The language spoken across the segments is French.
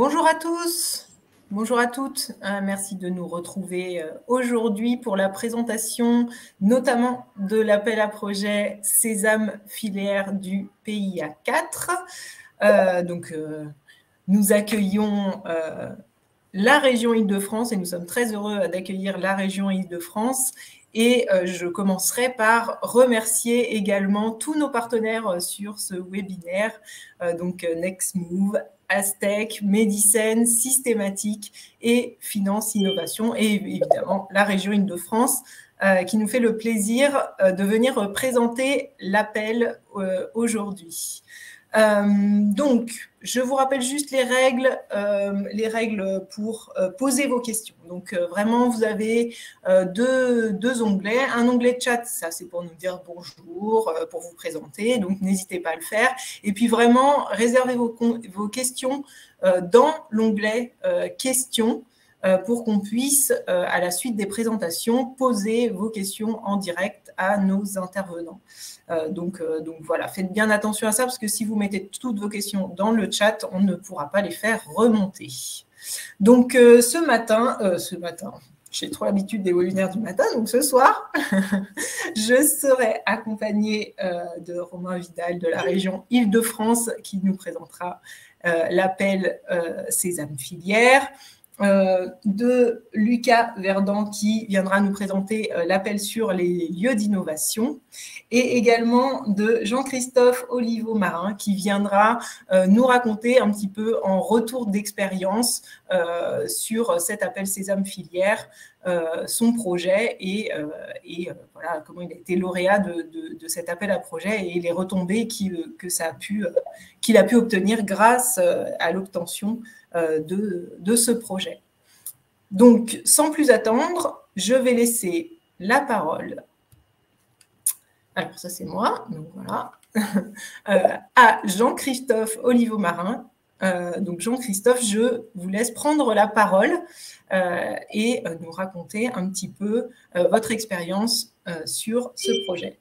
Bonjour à tous, bonjour à toutes. Merci de nous retrouver aujourd'hui pour la présentation notamment de l'appel à projet Sésame filière du PIA 4. Nous accueillons la région Île-de-France et nous sommes très heureux d'accueillir la région Île-de-France. Et je commencerai par remercier également tous nos partenaires sur ce webinaire, Nextmove, Aztec, Medicen, Systématique et Finance Innovation, et évidemment la région Île-de-France qui nous fait le plaisir de venir présenter l'appel aujourd'hui. Je vous rappelle juste les règles pour poser vos questions. Donc, vraiment, vous avez deux onglets. Un onglet chat, ça c'est pour nous dire bonjour, pour vous présenter, donc n'hésitez pas à le faire. Et puis vraiment, réservez vos questions dans l'onglet questions pour qu'on puisse, à la suite des présentations, poser vos questions en direct à nos intervenants. Donc voilà, faites bien attention à ça, parce que si vous mettez toutes vos questions dans le chat, on ne pourra pas les faire remonter. Donc ce matin, j'ai trop l'habitude des webinaires du matin, donc ce soir, je serai accompagnée de Romain Vidal de la région Île-de-France qui nous présentera l'appel Sésame filière. De Lucas Verdant qui viendra nous présenter l'appel sur les lieux d'innovation, et également de Jean-Christophe Oliveau-Marin qui viendra nous raconter un petit peu en retour d'expérience sur cet appel Sésame filière, son projet et voilà, comment il a été lauréat de cet appel à projet et les retombées qu'il a pu obtenir grâce à l'obtention de ce projet. Donc, sans plus attendre, je vais laisser la parole, alors ça c'est moi, donc voilà, à Jean-Christophe Oliveau-Marin. Donc Jean-Christophe, je vous laisse prendre la parole et nous raconter un petit peu votre expérience sur ce projet.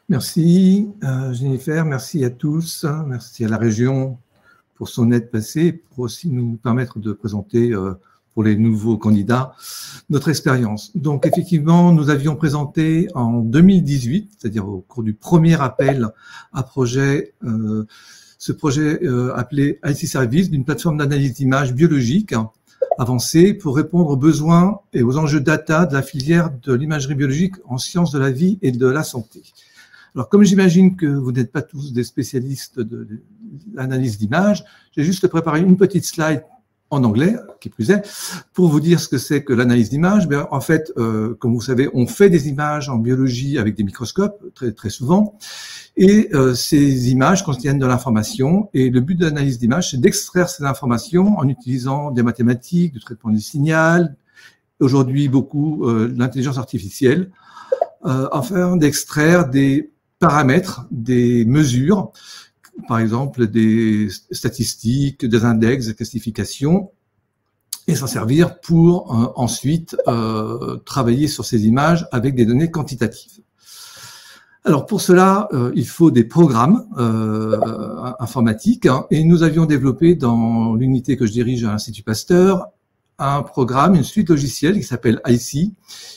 Merci Jennifer, merci à tous, merci à la région pour son aide passée, pour aussi nous permettre de présenter pour les nouveaux candidats notre expérience. Donc effectivement, nous avions présenté en 2018, c'est-à-dire au cours du premier appel à projet, ce projet appelé IC Service, d'une plateforme d'analyse d'images biologiques avancée pour répondre aux besoins et aux enjeux data de la filière de l'imagerie biologique en sciences de la vie et de la santé. Alors, comme j'imagine que vous n'êtes pas tous des spécialistes de l'analyse d'images, j'ai juste préparé une petite slide en anglais, qui plus est, pour vous dire ce que c'est que l'analyse d'images. En fait, comme vous savez, on fait des images en biologie avec des microscopes, très souvent, et ces images contiennent de l'information, et le but de l'analyse d'images, c'est d'extraire ces informations en utilisant des mathématiques, du traitement du signal, aujourd'hui beaucoup l'intelligence artificielle, afin d'extraire des paramètres, des mesures, par exemple des statistiques, des index, des classifications, et s'en servir pour ensuite travailler sur ces images avec des données quantitatives. Alors pour cela, il faut des programmes informatiques, et nous avions développé dans l'unité que je dirige à l'Institut Pasteur un programme, une suite logicielle qui s'appelle IC,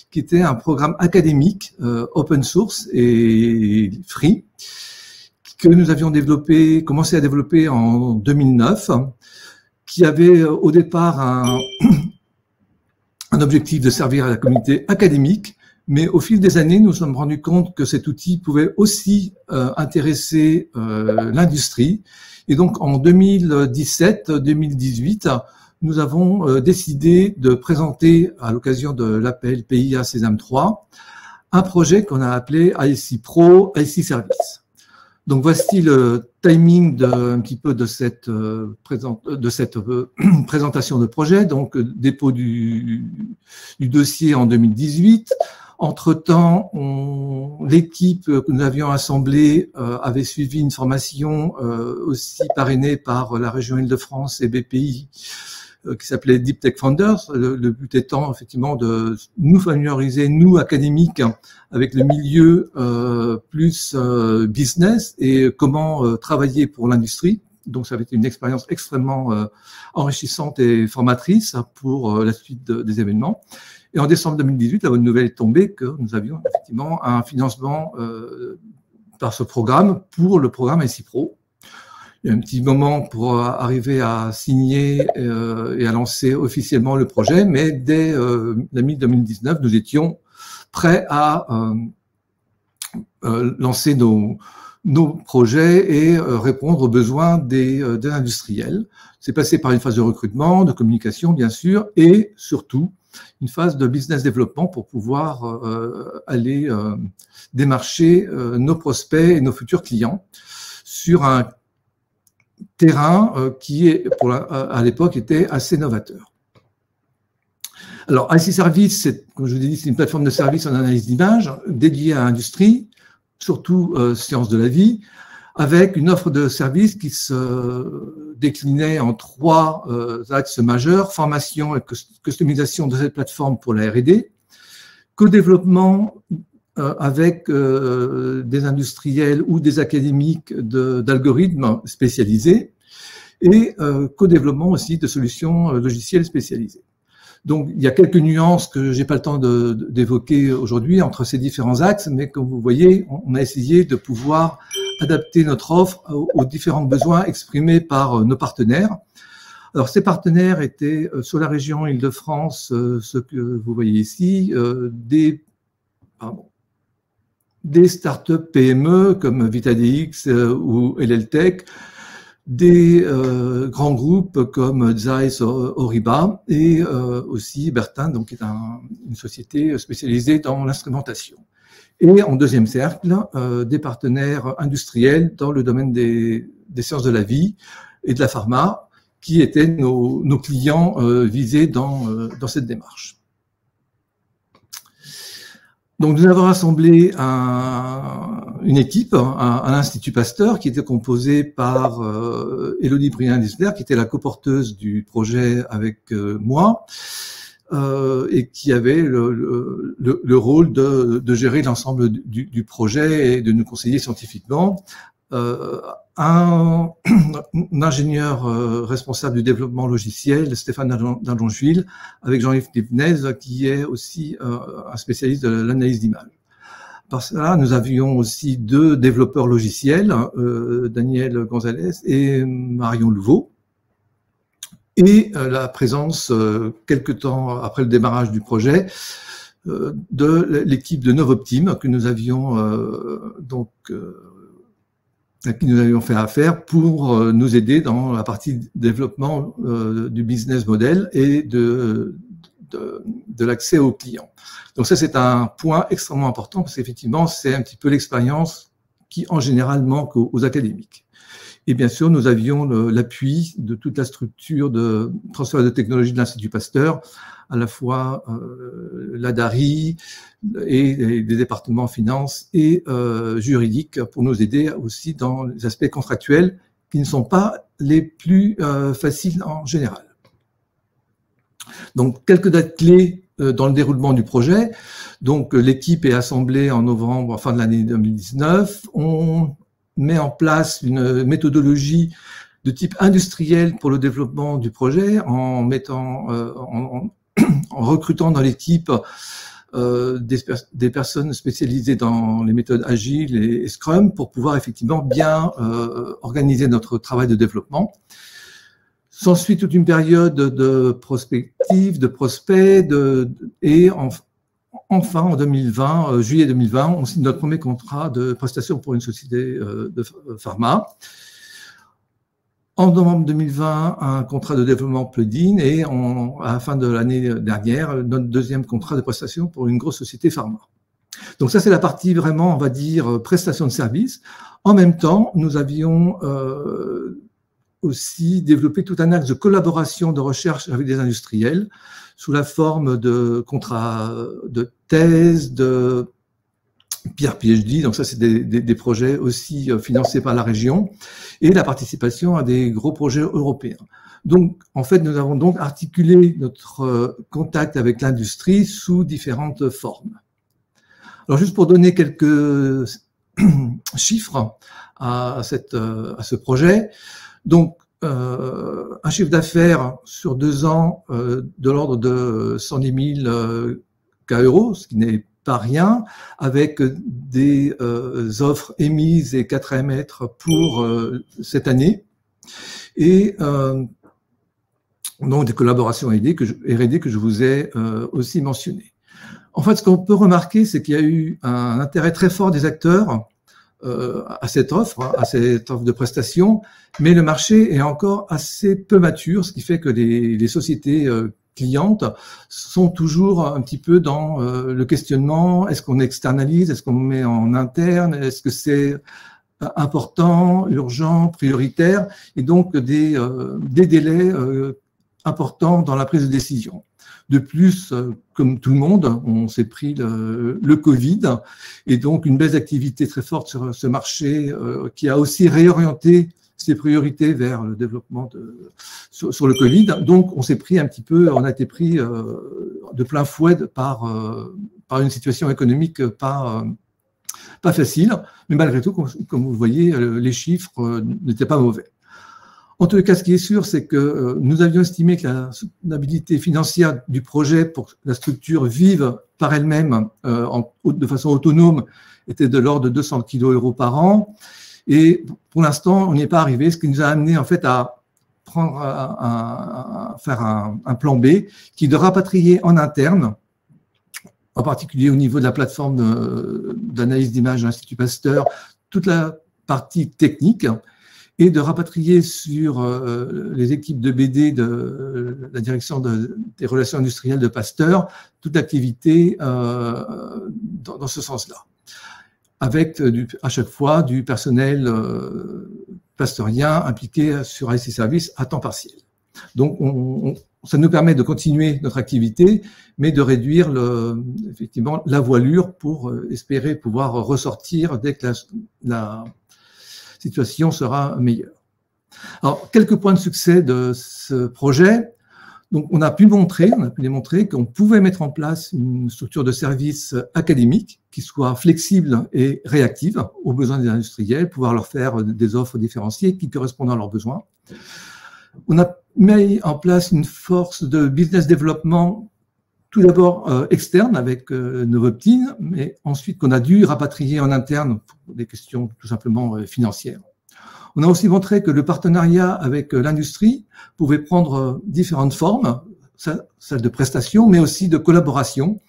qui était un programme académique, open source et free, que nous avions commencé à développer en 2009, qui avait au départ un objectif de servir à la communauté académique, mais au fil des années, nous nous sommes rendus compte que cet outil pouvait aussi intéresser l'industrie. Et donc en 2017-2018, nous avons décidé de présenter, à l'occasion de l'appel PIA Sésame 3, un projet qu'on a appelé IC Pro, IC Service. Donc voici le timing un petit peu de cette présentation de projet. Donc dépôt du dossier en 2018. Entre-temps, l'équipe que nous avions assemblée avait suivi une formation aussi parrainée par la région Île-de-France et BPI, qui s'appelait Deep Tech Founders. Le but étant effectivement de nous familiariser, nous académiques, avec le milieu plus business et comment travailler pour l'industrie Donc, ça avait été une expérience extrêmement enrichissante et formatrice pour la suite des événements. Et en décembre 2018, la bonne nouvelle est tombée que nous avions effectivement un financement par ce programme pour le programme SIPRO. Il y a un petit moment pour arriver à signer et à lancer officiellement le projet, mais dès la mi-2019, nous étions prêts à lancer nos projets et répondre aux besoins des industriels. C'est passé par une phase de recrutement, de communication, bien sûr, et surtout une phase de business développement pour pouvoir aller démarcher nos prospects et nos futurs clients sur un terrain qui, à l'époque, était assez novateur. Alors, IC Service, comme je vous ai dit, c'est une plateforme de services en analyse d'images dédiée à l'industrie, surtout sciences de la vie, avec une offre de services qui se déclinait en 3 axes majeurs: formation et customisation de cette plateforme pour la R&D, co-développement avec des industriels ou des académiques d'algorithmes spécialisés, et co-développement aussi de solutions logicielles spécialisées. Donc, il y a quelques nuances que j'ai pas le temps d'évoquer aujourd'hui entre ces différents axes, mais comme vous voyez, on a essayé de pouvoir adapter notre offre aux différents besoins exprimés par nos partenaires. Alors, ces partenaires étaient sur la région Île-de-France, ce que vous voyez ici, des startups PME comme VitaDX ou LLTech, des grands groupes comme Zeiss, Oriba, et aussi Bertin, donc qui est une société spécialisée dans l'instrumentation. Et en deuxième cercle, des partenaires industriels dans le domaine des sciences de la vie et de la pharma, qui étaient nos clients visés dans cette démarche. Donc, nous avons rassemblé une équipe à l'Institut Pasteur qui était composée par Élodie Brien-Disler, qui était la coporteuse du projet avec moi, et qui avait le rôle de gérer l'ensemble du projet et de nous conseiller scientifiquement. Un ingénieur responsable du développement logiciel, Stéphane Dallonjuil, avec Jean-Yves Lipnez, qui est aussi un spécialiste de l'analyse d'images. Par cela, nous avions aussi 2 développeurs logiciels, Daniel Gonzalez et Marion Louveau, et la présence, quelques temps après le démarrage du projet, de l'équipe de Novoptim que nous avions à qui nous avions fait affaire pour nous aider dans la partie développement du business model et de l'accès aux clients. Donc ça, c'est un point extrêmement important parce qu'effectivement, c'est un petit peu l'expérience qui, en général, manque aux académiques. Et bien sûr, nous avions l'appui de toute la structure de transfert de technologie de l'Institut Pasteur, à la fois la DARI et des départements finance et juridiques pour nous aider aussi dans les aspects contractuels qui ne sont pas les plus faciles en général. Donc, quelques dates clés dans le déroulement du projet. Donc, l'équipe est assemblée en novembre, fin de l'année 2019. On met en place une méthodologie de type industriel pour le développement du projet en mettant en recrutant dans l'équipe des personnes spécialisées dans les méthodes agiles et Scrum pour pouvoir effectivement bien organiser notre travail de développement. S'ensuit toute une période de prospective, de prospects, et enfin en 2020, juillet 2020, on signe notre premier contrat de prestation pour une société de pharma. En novembre 2020, un contrat de développement plugin et à la fin de l'année dernière, notre deuxième contrat de prestation pour une grosse société pharma. Donc ça, c'est la partie vraiment, on va dire, prestation de service. En même temps, nous avions aussi développé tout un axe de collaboration de recherche avec des industriels sous la forme de contrats de thèse, de peer PhD, donc ça c'est des projets aussi financés par la région, et la participation à des gros projets européens. Donc en fait nous avons donc articulé notre contact avec l'industrie sous différentes formes. Alors juste pour donner quelques chiffres à ce projet, Donc, un chiffre d'affaires sur 2 ans de l'ordre de 110 000 €, ce qui n'est pas rien, avec des offres émises et 4 à émettre pour cette année, et donc des collaborations R&D que je vous ai aussi mentionnées. En fait, ce qu'on peut remarquer, c'est qu'il y a eu un intérêt très fort des acteurs à cette offre de prestation, mais le marché est encore assez peu mature, ce qui fait que les sociétés clientes sont toujours un petit peu dans le questionnement: est-ce qu'on externalise, est-ce qu'on met en interne, est-ce que c'est important, urgent, prioritaire, et donc des délais importants dans la prise de décision. De plus, comme tout le monde, on s'est pris le Covid, et donc une baisse d'activité très forte sur ce marché qui a aussi réorienté ses priorités vers le développement sur le Covid. Donc, on s'est pris un petit peu, on a été pris de plein fouet par une situation économique pas facile, mais malgré tout, comme vous voyez, les chiffres n'étaient pas mauvais. En tout cas, ce qui est sûr, c'est que nous avions estimé que la soutenabilité financière du projet pour que la structure vive par elle-même de façon autonome était de l'ordre de 200 kg € par an. Et pour l'instant, on n'y est pas arrivé, ce qui nous a amené en fait à faire un plan B qui est de rapatrier en interne, en particulier au niveau de la plateforme d'analyse d'images de l'Institut Pasteur, toute la partie technique, et de rapatrier sur les équipes de BD de la direction des relations industrielles de Pasteur toute l'activité dans ce sens-là, avec à chaque fois du personnel pasteurien impliqué sur IC Service à temps partiel. Donc, ça nous permet de continuer notre activité, mais de réduire effectivement la voilure pour espérer pouvoir ressortir dès que la situation sera meilleure. Alors, quelques points de succès de ce projet. Donc, on a pu démontrer qu'on pouvait mettre en place une structure de service académique qui soit flexible et réactive aux besoins des industriels, pouvoir leur faire des offres différenciées qui correspondent à leurs besoins. On a mis en place une force de business développement, tout d'abord externe avec Novoptine, mais ensuite qu'on a dû rapatrier en interne pour des questions tout simplement financières. On a aussi montré que le partenariat avec l'industrie pouvait prendre différentes formes, celle de prestation, mais aussi de collaboration.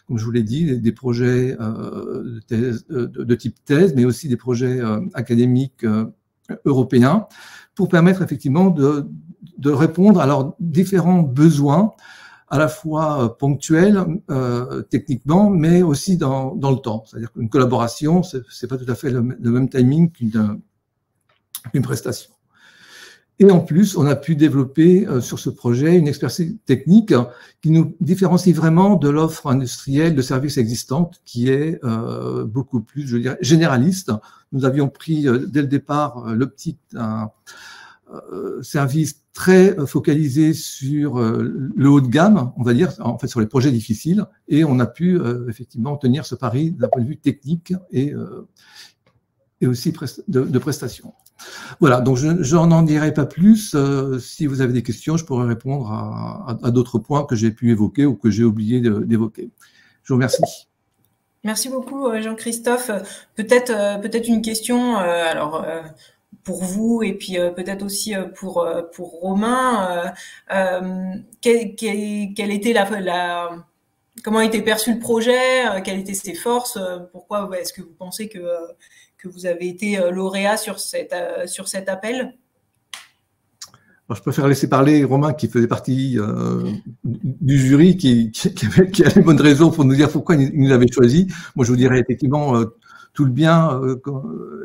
Comme je vous l'ai dit, des projets de type thèse, mais aussi des projets académiques européens, pour permettre effectivement de répondre à leurs différents besoins, à la fois ponctuels techniquement, mais aussi dans le temps. C'est-à-dire qu'une collaboration, c'est pas tout à fait le même timing qu'une prestation. Et en plus, on a pu développer sur ce projet une expertise technique qui nous différencie vraiment de l'offre industrielle de services existante, qui est beaucoup plus, je dirais, généraliste. Nous avions pris dès le départ l'optique d'un service très focalisé sur le haut de gamme, on va dire, en fait sur les projets difficiles, et on a pu effectivement tenir ce pari d'un point de vue technique et aussi de prestations. Voilà, donc je n'en dirai pas plus. Si vous avez des questions, je pourrais répondre à d'autres points que j'ai pu évoquer ou que j'ai oublié d'évoquer. Je vous remercie. Merci beaucoup, Jean-Christophe. Peut-être une question, pour vous et puis peut-être aussi pour Romain. Quelle était comment a été perçu le projet? Quelles étaient ses forces? Pourquoi est-ce que vous pensez que vous avez été lauréat sur cet appel? Alors, je préfère laisser parler Romain, qui faisait partie du jury, qui a les bonnes raisons pour nous dire pourquoi il nous avait choisi. Moi, je vous dirais effectivement tout le bien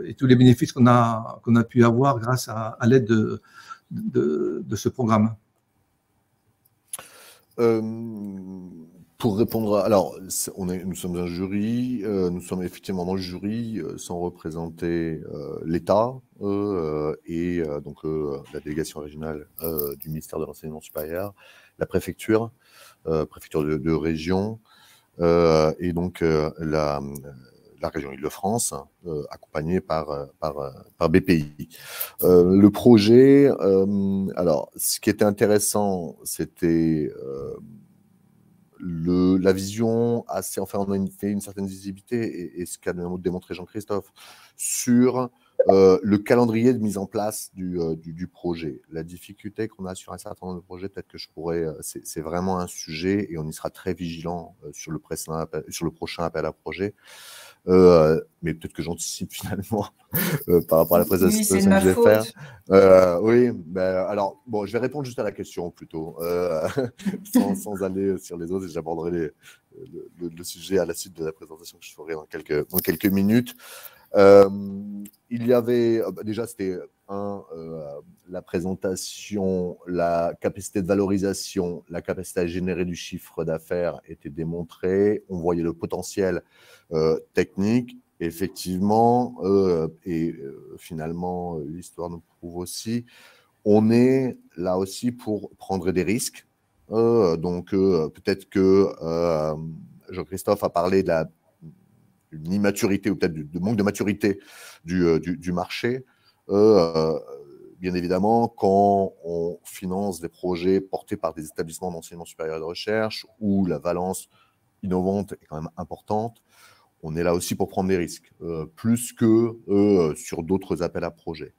et tous les bénéfices qu'on a pu avoir grâce à l'aide de ce programme. Pour répondre, alors nous sommes un jury, nous sommes effectivement dans le jury sans représenter l'État et donc la délégation régionale du ministère de l'Enseignement supérieur, la préfecture de région et donc la la région Île-de-France, accompagné par BPI. Le projet, alors, ce qui était intéressant, c'était la vision assez, enfin, on a une certaine visibilité, et ce qu'a démontré Jean-Christophe, sur le calendrier de mise en place du projet. La difficulté qu'on a sur un certain nombre de projets, peut-être que je pourrais, c'est vraiment un sujet, et on y sera très vigilant sur le prochain appel à projet. Mais peut-être que j'anticipe finalement par rapport à la présentation que je vais faire. Oui, ben, alors, bon, je vais répondre juste à la question plutôt, sans aller sur les autres, et j'aborderai le sujet à la suite de la présentation que je ferai dans quelques minutes. Il y avait, déjà, c'était la présentation, la capacité de valorisation, la capacité à générer du chiffre d'affaires était démontrée. On voyait le potentiel technique, effectivement, et finalement, l'histoire nous prouve aussi. On est là aussi pour prendre des risques. Donc, peut-être que Jean-Christophe a parlé de une immaturité, ou peut-être de manque de maturité du marché. Bien évidemment, quand on finance des projets portés par des établissements d'enseignement supérieur et de recherche, où la valence innovante est quand même importante, on est là aussi pour prendre des risques, plus que sur d'autres appels à projets.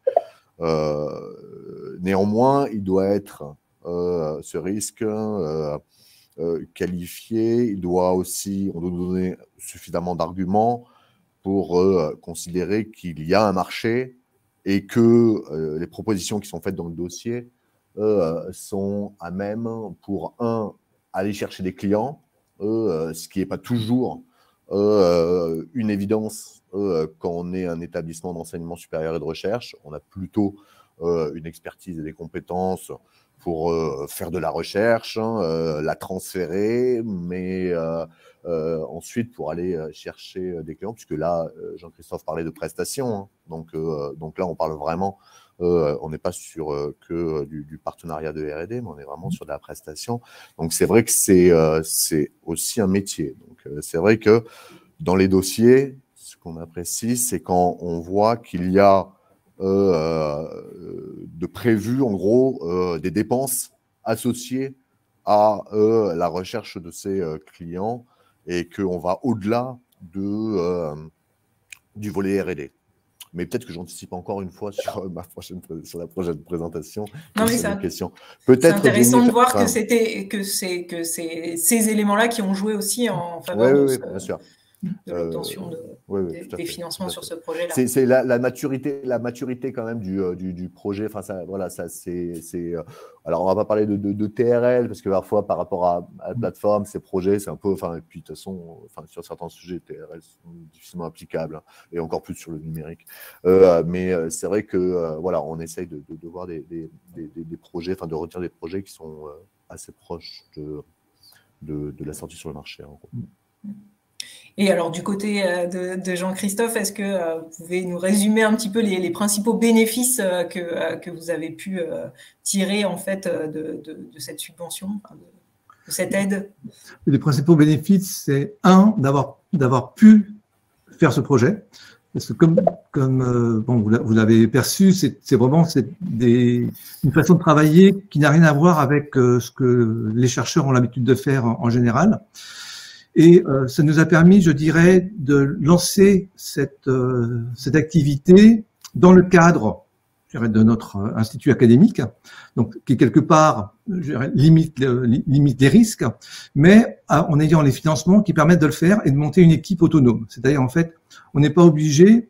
Néanmoins, il doit être ce risque qualifié, on doit donner suffisamment d'arguments pour considérer qu'il y a un marché et que les propositions qui sont faites dans le dossier sont à même pour, aller chercher des clients, ce qui n'est pas toujours une évidence quand on est un établissement d'enseignement supérieur et de recherche. On a plutôt une expertise et des compétences pour faire de la recherche, la transférer, mais ensuite pour aller chercher des clients, puisque là, Jean-Christophe parlait de prestations, hein, donc là, on parle vraiment, on n'est pas sur que du partenariat de R&D, mais on est vraiment sur de la prestation. Donc, c'est vrai que c'est aussi un métier. Donc, c'est vrai que dans les dossiers, ce qu'on apprécie, c'est quand on voit qu'il y a de prévu, en gros, des dépenses associées à la recherche de ces clients, et qu'on va au-delà du volet R&D. Mais peut-être que j'anticipe encore une fois sur la prochaine présentation. Non, mais c'est intéressant de voir que c'est ces éléments-là qui ont joué aussi en faveur bien sûr, de l'obtention des financements sur ce projet-là. C'est la maturité quand même du projet. Enfin, ça, voilà, ça c'est. Alors, on va pas parler de TRL, parce que parfois, par rapport à la plateforme, ces projets, c'est un peu. Enfin, et puis de toute façon, sur certains sujets, TRL sont difficilement applicables, hein, et encore plus sur le numérique. Mais c'est vrai que voilà, on essaye de voir des projets, enfin de retenir des projets qui sont assez proches de la sortie sur le marché, en gros. Et alors, du côté de Jean-Christophe, est-ce que vous pouvez nous résumer un petit peu les principaux bénéfices que vous avez pu tirer en fait de cette subvention, de cette aide? Les principaux bénéfices, c'est d'avoir pu faire ce projet. Parce que comme bon, vous l'avez perçu, c'est vraiment une façon de travailler qui n'a rien à voir avec ce que les chercheurs ont l'habitude de faire en général. Et ça nous a permis, je dirais, de lancer cette activité dans le cadre, je dirais, de notre institut académique, donc qui quelque part, je dirais, limite les risques, mais en ayant les financements qui permettent de le faire et de monter une équipe autonome. C'est-à-dire, en fait, on n'est pas obligé,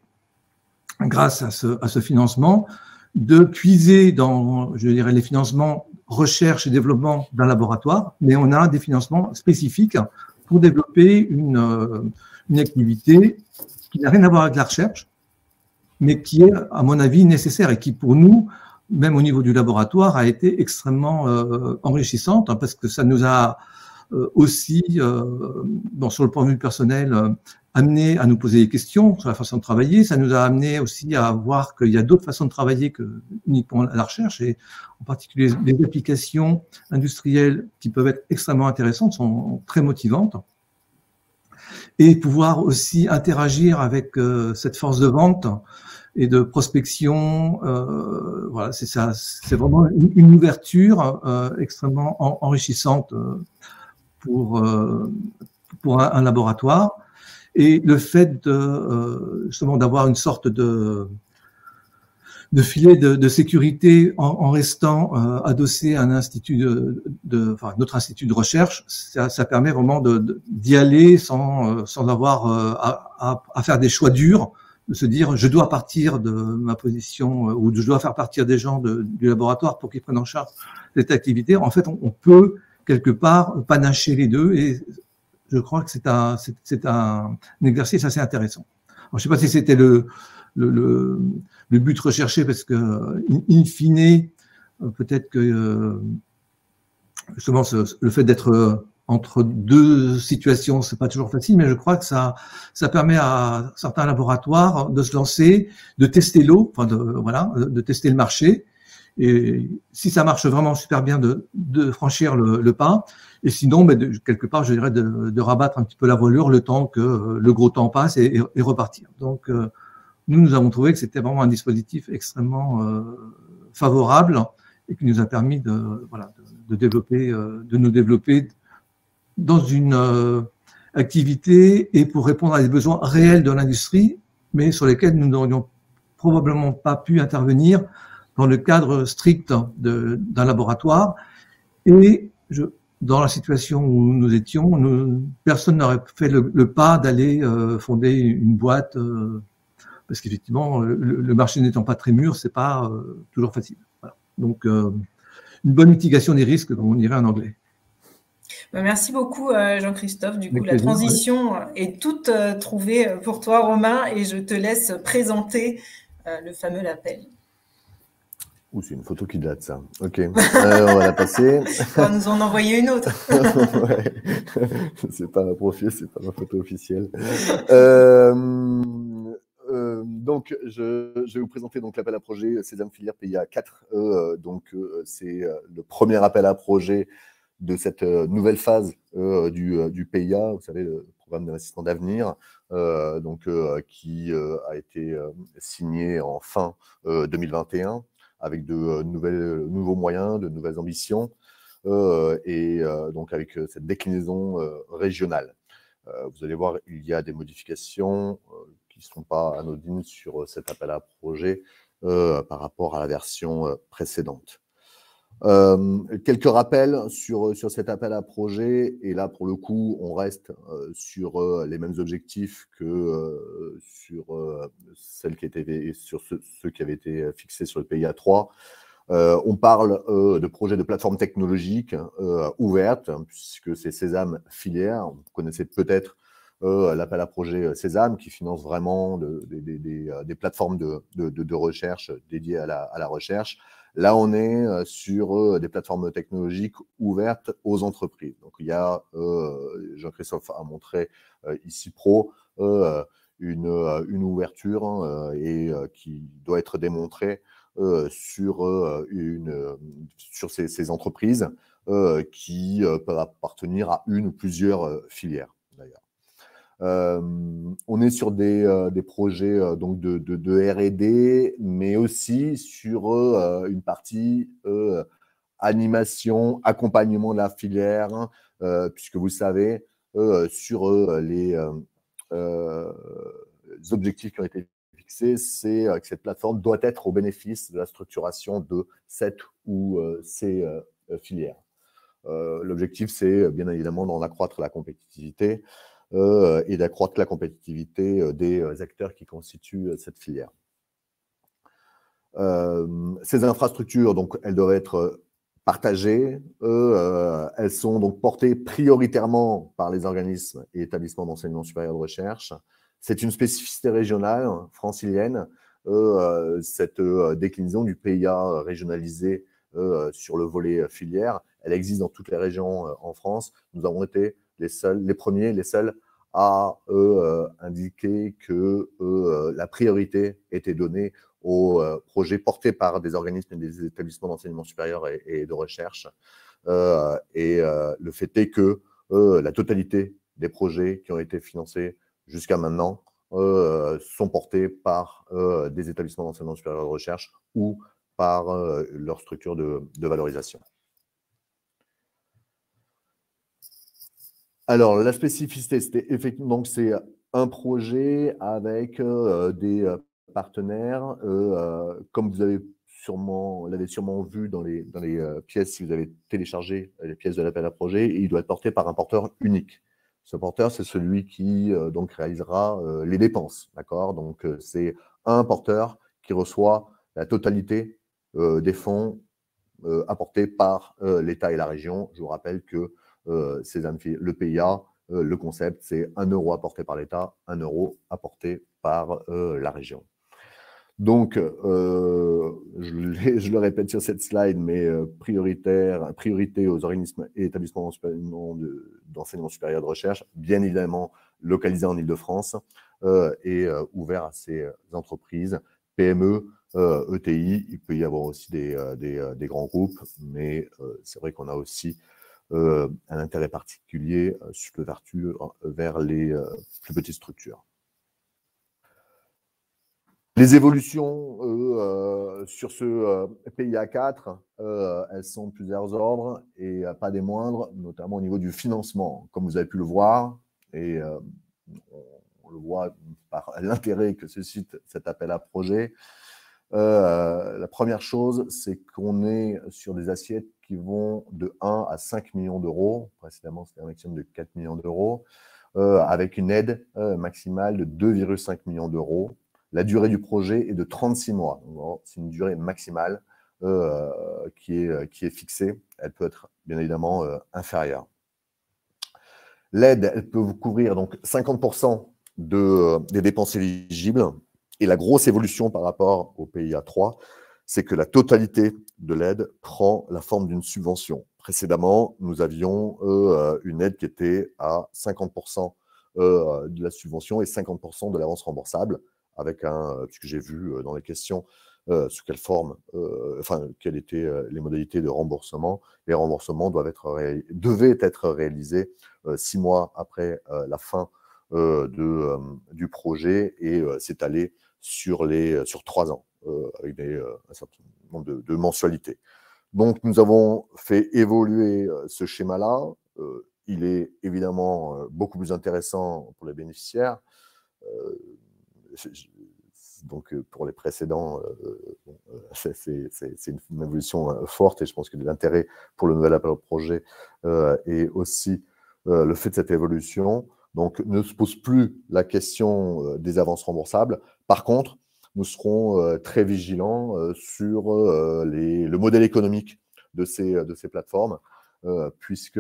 grâce à ce financement, de puiser dans, je dirais, les financements recherche et développement d'un laboratoire, mais on a des financements spécifiques pour développer une activité qui n'a rien à voir avec la recherche, mais qui est, à mon avis, nécessaire et qui, pour nous, même au niveau du laboratoire, a été extrêmement enrichissante, hein, parce que ça nous a aussi, sur le point de vue personnel, amené à nous poser des questions sur la façon de travailler. Ça nous a amené aussi à voir qu'il y a d'autres façons de travailler que uniquement la recherche, et en particulier les applications industrielles qui peuvent être extrêmement intéressantes, sont très motivantes. et pouvoir aussi interagir avec cette force de vente et de prospection. Voilà, c'est ça, c'est vraiment une ouverture extrêmement enrichissante pour un laboratoire. Et le fait justement d'avoir une sorte de filet de sécurité en restant adossé à un institut enfin, notre institut de recherche, ça permet vraiment d'y aller sans avoir à faire des choix durs, de se dire je dois partir de ma position ou je dois faire partir des gens du laboratoire pour qu'ils prennent en charge cette activité. En fait, on peut quelque part panacher les deux et je crois que c'est un exercice assez intéressant. Alors, je ne sais pas si c'était le but recherché, parce que, in fine, peut-être que justement le fait d'être entre deux situations, c'est pas toujours facile, mais je crois que ça permet à certains laboratoires de se lancer, de tester l'eau, enfin de tester le marché. Et si ça marche vraiment super bien, de franchir le pas. Et sinon, quelque part, je dirais de rabattre un petit peu la voilure le temps que le gros temps passe et repartir. Donc, nous avons trouvé que c'était vraiment un dispositif extrêmement favorable et qui nous a permis de nous développer dans une activité et pour répondre à des besoins réels de l'industrie, mais sur lesquels nous n'aurions probablement pas pu intervenir dans le cadre strict d'un laboratoire. Et dans la situation où nous étions, personne n'aurait fait le pas d'aller fonder une boîte, parce qu'effectivement, le marché n'étant pas très mûr, c'est pas toujours facile. Voilà. Donc, une bonne mitigation des risques, comme on dirait en anglais. Merci beaucoup, Jean-Christophe. Du coup, la transition est toute trouvée pour toi, Romain, et je te laisse présenter le fameux label. Ouh, c'est une photo qui date, ça. Ok, on va la passer. On va nous en envoyer une autre. Ouais. C'est pas un profil, c'est pas ma photo officielle. Donc, je vais vous présenter l'appel à projet Sésame Filière PIA 4. C'est le premier appel à projet de cette nouvelle phase du PIA, vous savez, le programme d'investissement d'avenir, qui a été signé en fin 2021 avec de nouveaux moyens, de nouvelles ambitions, donc avec cette déclinaison régionale. Vous allez voir, il y a des modifications qui ne sont pas anodines sur cet appel à projet par rapport à la version précédente. Quelques rappels sur cet appel à projet, et là pour le coup on reste sur les mêmes objectifs que sur ceux qui avaient été fixés sur le PIA 3. On parle de projets de plateforme technologique ouverte, puisque c'est Sésame Filière. Vous connaissez peut-être l'appel à projet Sésame, qui finance vraiment des plateformes de recherche dédiées à la recherche. Là, on est sur des plateformes technologiques ouvertes aux entreprises. Donc, il y a, Jean-Christophe a montré ici Pro, une ouverture qui doit être démontrée sur ces entreprises qui peuvent appartenir à une ou plusieurs filières, d'ailleurs. On est sur des projets donc de R&D, mais aussi sur une partie animation, accompagnement de la filière, puisque vous savez, sur les objectifs qui ont été fixés, c'est que cette plateforme doit être au bénéfice de la structuration de cette ou ces filières. L'objectif, c'est bien évidemment d'en accroître la compétitivité et d'accroître la compétitivité des acteurs qui constituent cette filière. Ces infrastructures, donc, elles doivent être partagées. Elles sont donc portées prioritairement par les organismes et établissements d'enseignement supérieur de recherche. C'est une spécificité régionale francilienne, cette déclinaison du PIA régionalisé sur le volet filière. Elle existe dans toutes les régions en France. Nous avons été les seuls à indiquer que la priorité était donnée aux projets portés par des organismes et des établissements d'enseignement supérieur et de recherche. Le fait est que la totalité des projets qui ont été financés jusqu'à maintenant sont portés par des établissements d'enseignement supérieur de recherche ou par leur structure de valorisation. Alors, la spécificité, c'était effectivement que c'est un projet avec des partenaires. Comme vous l'avez sûrement vu dans les pièces, si vous avez téléchargé les pièces de l'appel à projet, il doit être porté par un porteur unique. Ce porteur, c'est celui qui donc réalisera les dépenses. D'accord? Donc, c'est un porteur qui reçoit la totalité des fonds apportés par l'État et la région. Je vous rappelle que le PIA, le concept, c'est 1 euro apporté par l'État, 1 euro apporté par la région. Donc, je le répète sur cette slide, mais priorité aux organismes et établissements d'enseignement supérieur de recherche, bien évidemment localisés en Île-de-France et ouvert à ces entreprises, PME, ETI. Il peut y avoir aussi des grands groupes, mais c'est vrai qu'on a aussi un intérêt particulier sur l'ouverture vers les plus petites structures. Les évolutions sur ce PIA 4, elles sont de plusieurs ordres et pas des moindres, notamment au niveau du financement. Comme vous avez pu le voir, et on le voit par l'intérêt que suscite cet appel à projet, la première chose, c'est qu'on est sur des assiettes qui vont de 1 à 5 millions d'euros. Précédemment, c'était un maximum de 4 millions d'euros, avec une aide maximale de 2,5 millions d'euros. La durée du projet est de 36 mois. C'est une durée maximale qui est fixée. Elle peut être bien évidemment inférieure. L'aide, elle peut vous couvrir donc 50% des dépenses éligibles. Et la grosse évolution par rapport au PIA 3, c'est que la totalité de l'aide prend la forme d'une subvention. Précédemment, nous avions une aide qui était à 50% de la subvention et 50% de l'avance remboursable, avec ce que j'ai vu dans les questions, sous quelle forme, quelles étaient les modalités de remboursement. Les remboursements devaient être réalisés 6 mois après la fin du projet et s'étaler sur 3 ans, avec un certain nombre de mensualités. Donc, nous avons fait évoluer ce schéma-là. Il est évidemment beaucoup plus intéressant pour les bénéficiaires. Donc, pour les précédents, c'est une évolution forte et je pense que l'intérêt pour le nouvel appel au projet est aussi le fait de cette évolution. Donc, ne se pose plus la question des avances remboursables. Par contre, nous serons très vigilants sur le modèle économique de ces plateformes, puisque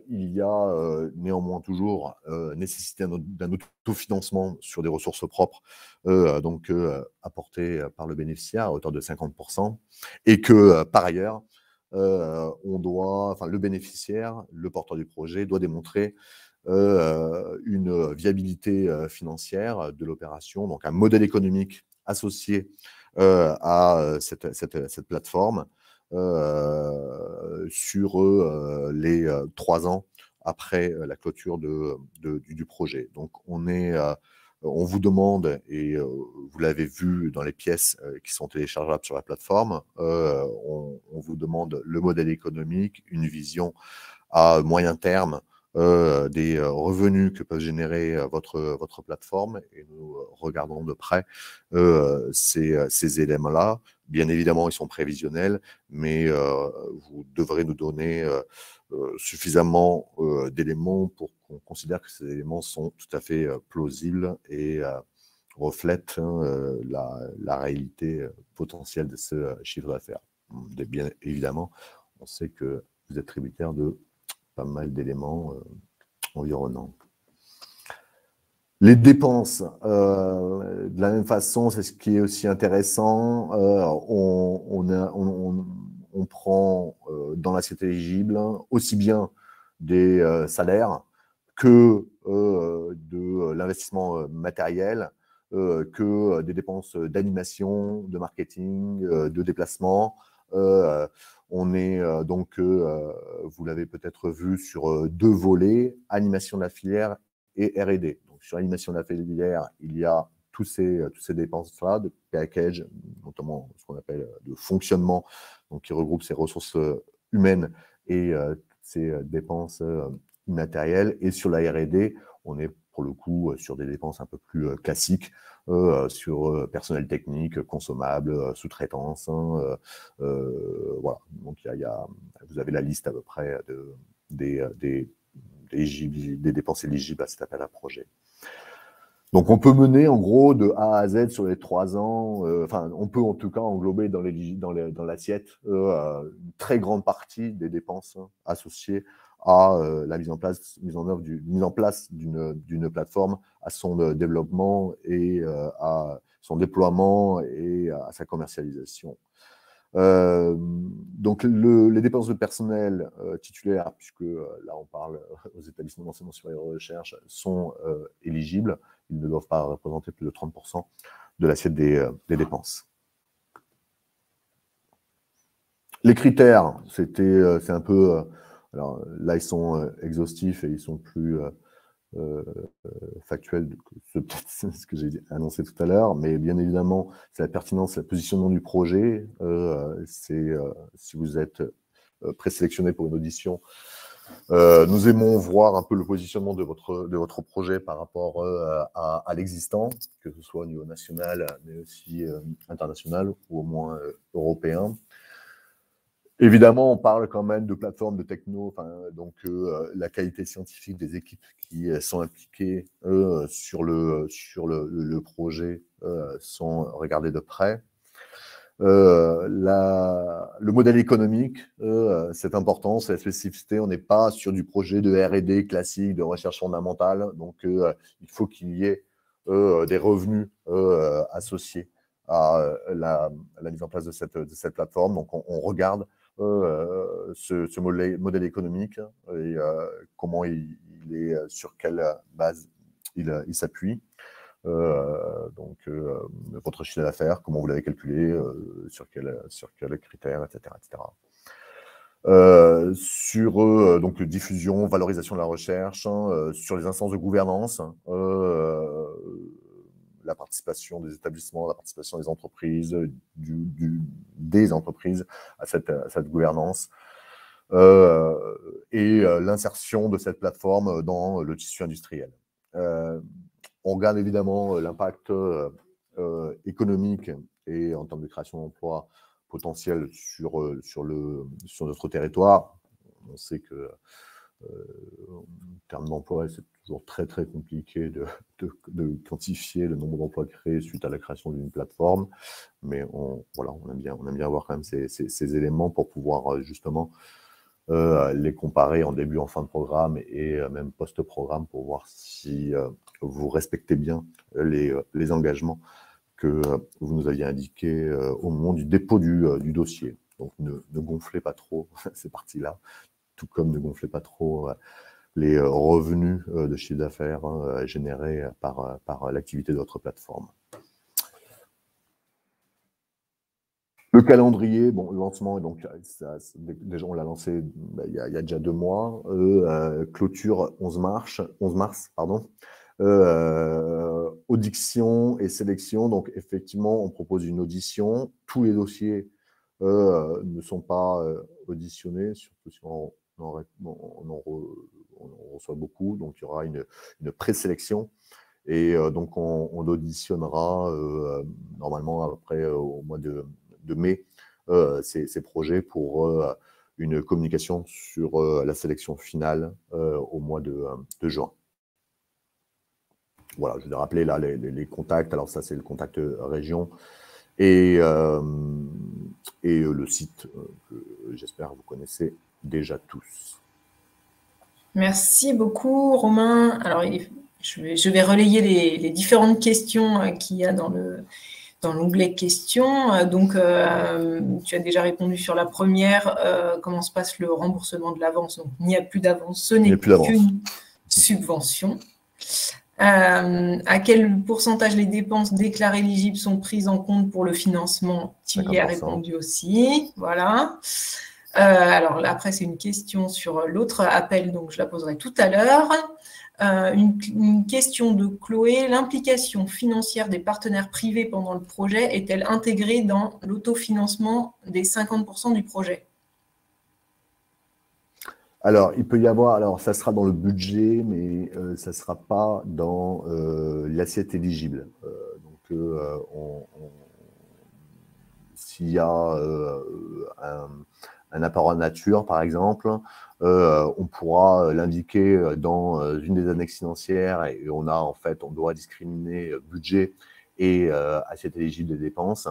il y a néanmoins toujours nécessité d'un autofinancement sur des ressources propres, apportées par le bénéficiaire à hauteur de 50%, et que par ailleurs, le bénéficiaire, le porteur du projet, doit démontrer une viabilité financière de l'opération, donc un modèle économique associé à cette plateforme sur les 3 ans après la clôture du projet. Donc, on vous demande, et vous l'avez vu dans les pièces qui sont téléchargeables sur la plateforme, on vous demande le modèle économique, une vision à moyen terme des revenus que peut générer votre plateforme, et nous regardons de près ces éléments-là. Bien évidemment, ils sont prévisionnels, mais vous devrez nous donner suffisamment d'éléments pour qu'on considère que ces éléments sont tout à fait plausibles et reflètent la réalité potentielle de ce chiffre d'affaires. Bien évidemment, on sait que vous êtes tributaire de pas mal d'éléments environnants. Les dépenses, de la même façon, c'est ce qui est aussi intéressant. On prend dans l'assiette éligible aussi bien des salaires que de l'investissement matériel, que des dépenses d'animation, de marketing, de déplacement, On est donc, vous l'avez peut-être vu, sur 2 volets, animation de la filière et R&D. Donc, sur l'animation de la filière, il y a toutes ces dépenses-là, de package, notamment ce qu'on appelle de fonctionnement, donc qui regroupe ces ressources humaines et ces dépenses immatérielles. Et sur la R&D, on est pour le coup sur des dépenses un peu plus classiques, sur personnel technique, consommable, sous-traitance. Voilà. Donc, vous avez la liste à peu près des dépenses éligibles à cet appel à projet. Donc, on peut mener en gros de A à Z sur les 3 ans, enfin, on peut en tout cas englober dans l'assiette une très grande partie des dépenses associées à la mise en place d'une plateforme, à son développement et à son déploiement et à sa commercialisation. Donc, les dépenses de personnel titulaires, puisque là on parle aux établissements d'enseignement supérieur et de recherche, sont éligibles. Ils ne doivent pas représenter plus de 30% de l'assiette des dépenses. Les critères, c'est un peu... alors là, ils sont exhaustifs et ils sont plus factuels que ce que j'ai annoncé tout à l'heure, mais bien évidemment, c'est la pertinence, le positionnement du projet. Si vous êtes présélectionné pour une audition, nous aimons voir un peu le positionnement de votre projet par rapport à l'existant, que ce soit au niveau national, mais aussi international, ou au moins européen. Évidemment, on parle quand même de plateformes de techno, donc la qualité scientifique des équipes qui sont impliquées sur le projet sont regardées de près. Le modèle économique, c'est important, c'est la spécificité. On n'est pas sur du projet de R&D classique, de recherche fondamentale. Donc, il faut qu'il y ait des revenus associés à la mise en place de cette plateforme. Donc, on regarde ce modèle économique et comment il est, sur quelle base il s'appuie. Donc, votre chiffre d'affaires, comment vous l'avez calculé, sur quels critères, etc. Sur donc, diffusion, valorisation de la recherche, sur les instances de gouvernance, la participation des établissements, la participation des entreprises, des entreprises à cette gouvernance, et l'insertion de cette plateforme dans le tissu industriel. On regarde évidemment l'impact économique et en termes de création d'emplois potentiels sur notre territoire. On sait que en termes d'emploi, c'est toujours très très compliqué de quantifier le nombre d'emplois créés suite à la création d'une plateforme, mais on aime bien voir quand même ces éléments pour pouvoir justement les comparer en début, en fin de programme et même post-programme pour voir si vous respectez bien les engagements que vous nous aviez indiqués au moment du dépôt du dossier. Donc, ne gonflez pas trop ces parties-là, tout comme ne gonflez pas trop les revenus de chiffre d'affaires générés par l'activité de votre plateforme. Le calendrier, bon, le lancement, donc déjà on l'a lancé il y a déjà 2 mois, clôture 11 mars, pardon. Audition et sélection, donc effectivement on propose une audition, tous les dossiers ne sont pas auditionnés, surtout si on en reçoit beaucoup, donc il y aura une présélection. Et donc on auditionnera normalement après au mois de mai ces projets pour une communication sur la sélection finale au mois de juin. Voilà, je vais rappeler là les contacts. Alors ça, c'est le contact région et le site que j'espère vous connaissez déjà tous. Merci beaucoup, Romain. Alors, je vais relayer les différentes questions qu'il y a dans l'onglet questions. Donc, tu as déjà répondu sur la première. Comment se passe le remboursement de l'avance? Donc, il n'y a plus d'avance, ce n'est qu'une subvention. À quel pourcentage les dépenses déclarées éligibles sont prises en compte pour le financement? Tu y as 50%. répondu aussi. Voilà. Alors là, après, c'est une question sur l'autre appel, donc je la poserai tout à l'heure. Une question de Chloé. L'implication financière des partenaires privés pendant le projet est-elle intégrée dans l'autofinancement des 50% du projet? Alors, il peut y avoir, alors ça sera dans le budget, mais ça ne sera pas dans l'assiette éligible. S'il y a un apport en nature, par exemple, on pourra l'indiquer dans une des annexes financières et on doit discriminer budget et assiette éligible des dépenses.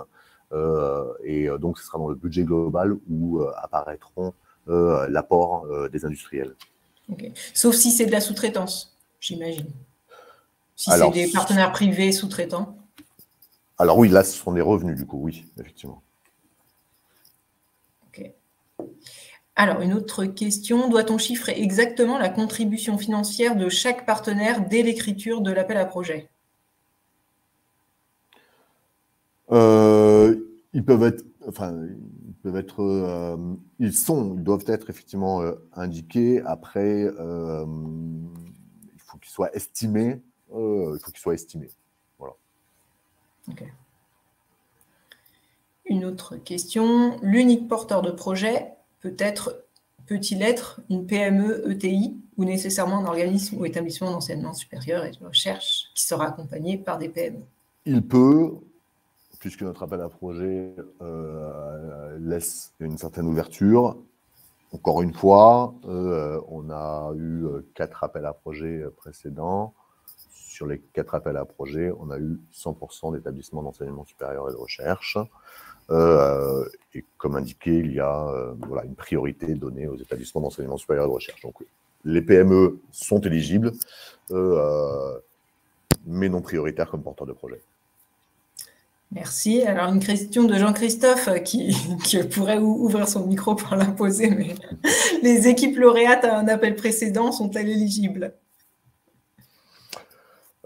Donc, ce sera dans le budget global où apparaîtront l'apport des industriels. Okay. Sauf si c'est de la sous-traitance, j'imagine. Si c'est des partenaires privés sous-traitants. Alors oui, là, ce sont des revenus, du coup, oui, effectivement. Ok. Alors, une autre question. Doit-on chiffrer exactement la contribution financière de chaque partenaire dès l'écriture de l'appel à projet? Ils doivent être effectivement indiqués. Après, il faut qu'ils soient estimés. Voilà. Okay. Une autre question. L'unique porteur de projet peut-il être une PME ETI ou nécessairement un organisme ou établissement d'enseignement supérieur et de recherche qui sera accompagné par des PME? Il peut, puisque notre appel à projet laisse une certaine ouverture. Encore une fois, on a eu 4 appels à projet précédents. Sur les 4 appels à projet, on a eu 100% d'établissements d'enseignement supérieur et de recherche. Et comme indiqué, il y a une priorité donnée aux établissements d'enseignement supérieur et de recherche. Donc, les PME sont éligibles, mais non prioritaires comme porteurs de projet. Merci. Alors, une question de Jean-Christophe qui pourrait ouvrir son micro pour la poser, mais les équipes lauréates à un appel précédent sont-elles éligibles?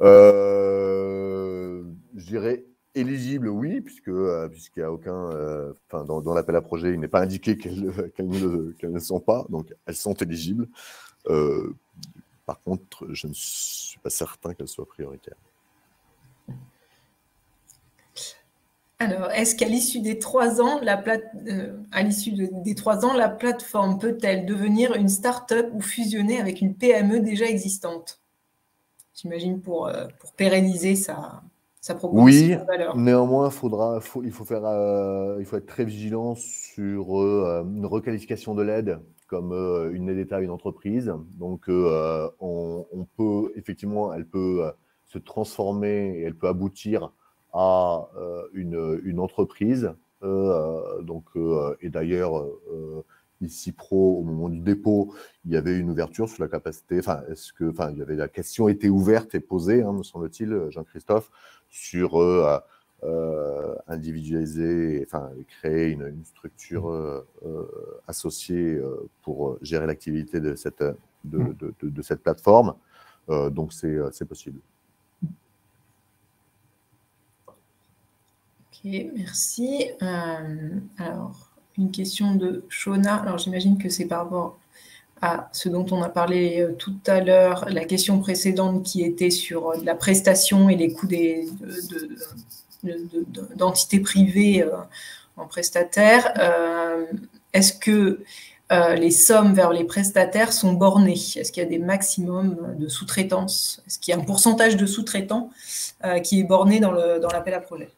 Je dirais éligible, oui, puisqu'il n'y a aucun... dans l'appel à projet, il n'est pas indiqué qu'elles ne sont pas, donc elles sont éligibles. Par contre, je ne suis pas certain qu'elles soient prioritaires. Alors, est-ce qu'à l'issue des 3 ans, la plateforme peut-elle devenir une start-up ou fusionner avec une PME déjà existante? J'imagine pour pérenniser sa proposition de valeur. Oui, néanmoins, il faut être très vigilant sur une requalification de l'aide comme une aide d'État à une entreprise. Donc, on peut, effectivement, elle peut se transformer et elle peut aboutir à une entreprise. Et d'ailleurs, ici pro, au moment du dépôt, il y avait une ouverture sur la capacité, la question était ouverte et posée, me semble-t-il, Jean-Christophe, sur individualiser, créer une structure associée pour gérer l'activité de cette plateforme. Donc, c'est possible. Ok, merci. Alors, une question de Shona. Alors, j'imagine que c'est par rapport à ce dont on a parlé tout à l'heure, la question précédente qui était sur la prestation et les coûts d'entités privées en prestataire. Est-ce que les sommes vers les prestataires sont bornées? Est-ce qu'il y a des maximums de sous-traitance? Est-ce qu'il y a un pourcentage de sous-traitants qui est borné dans l'appel à projet?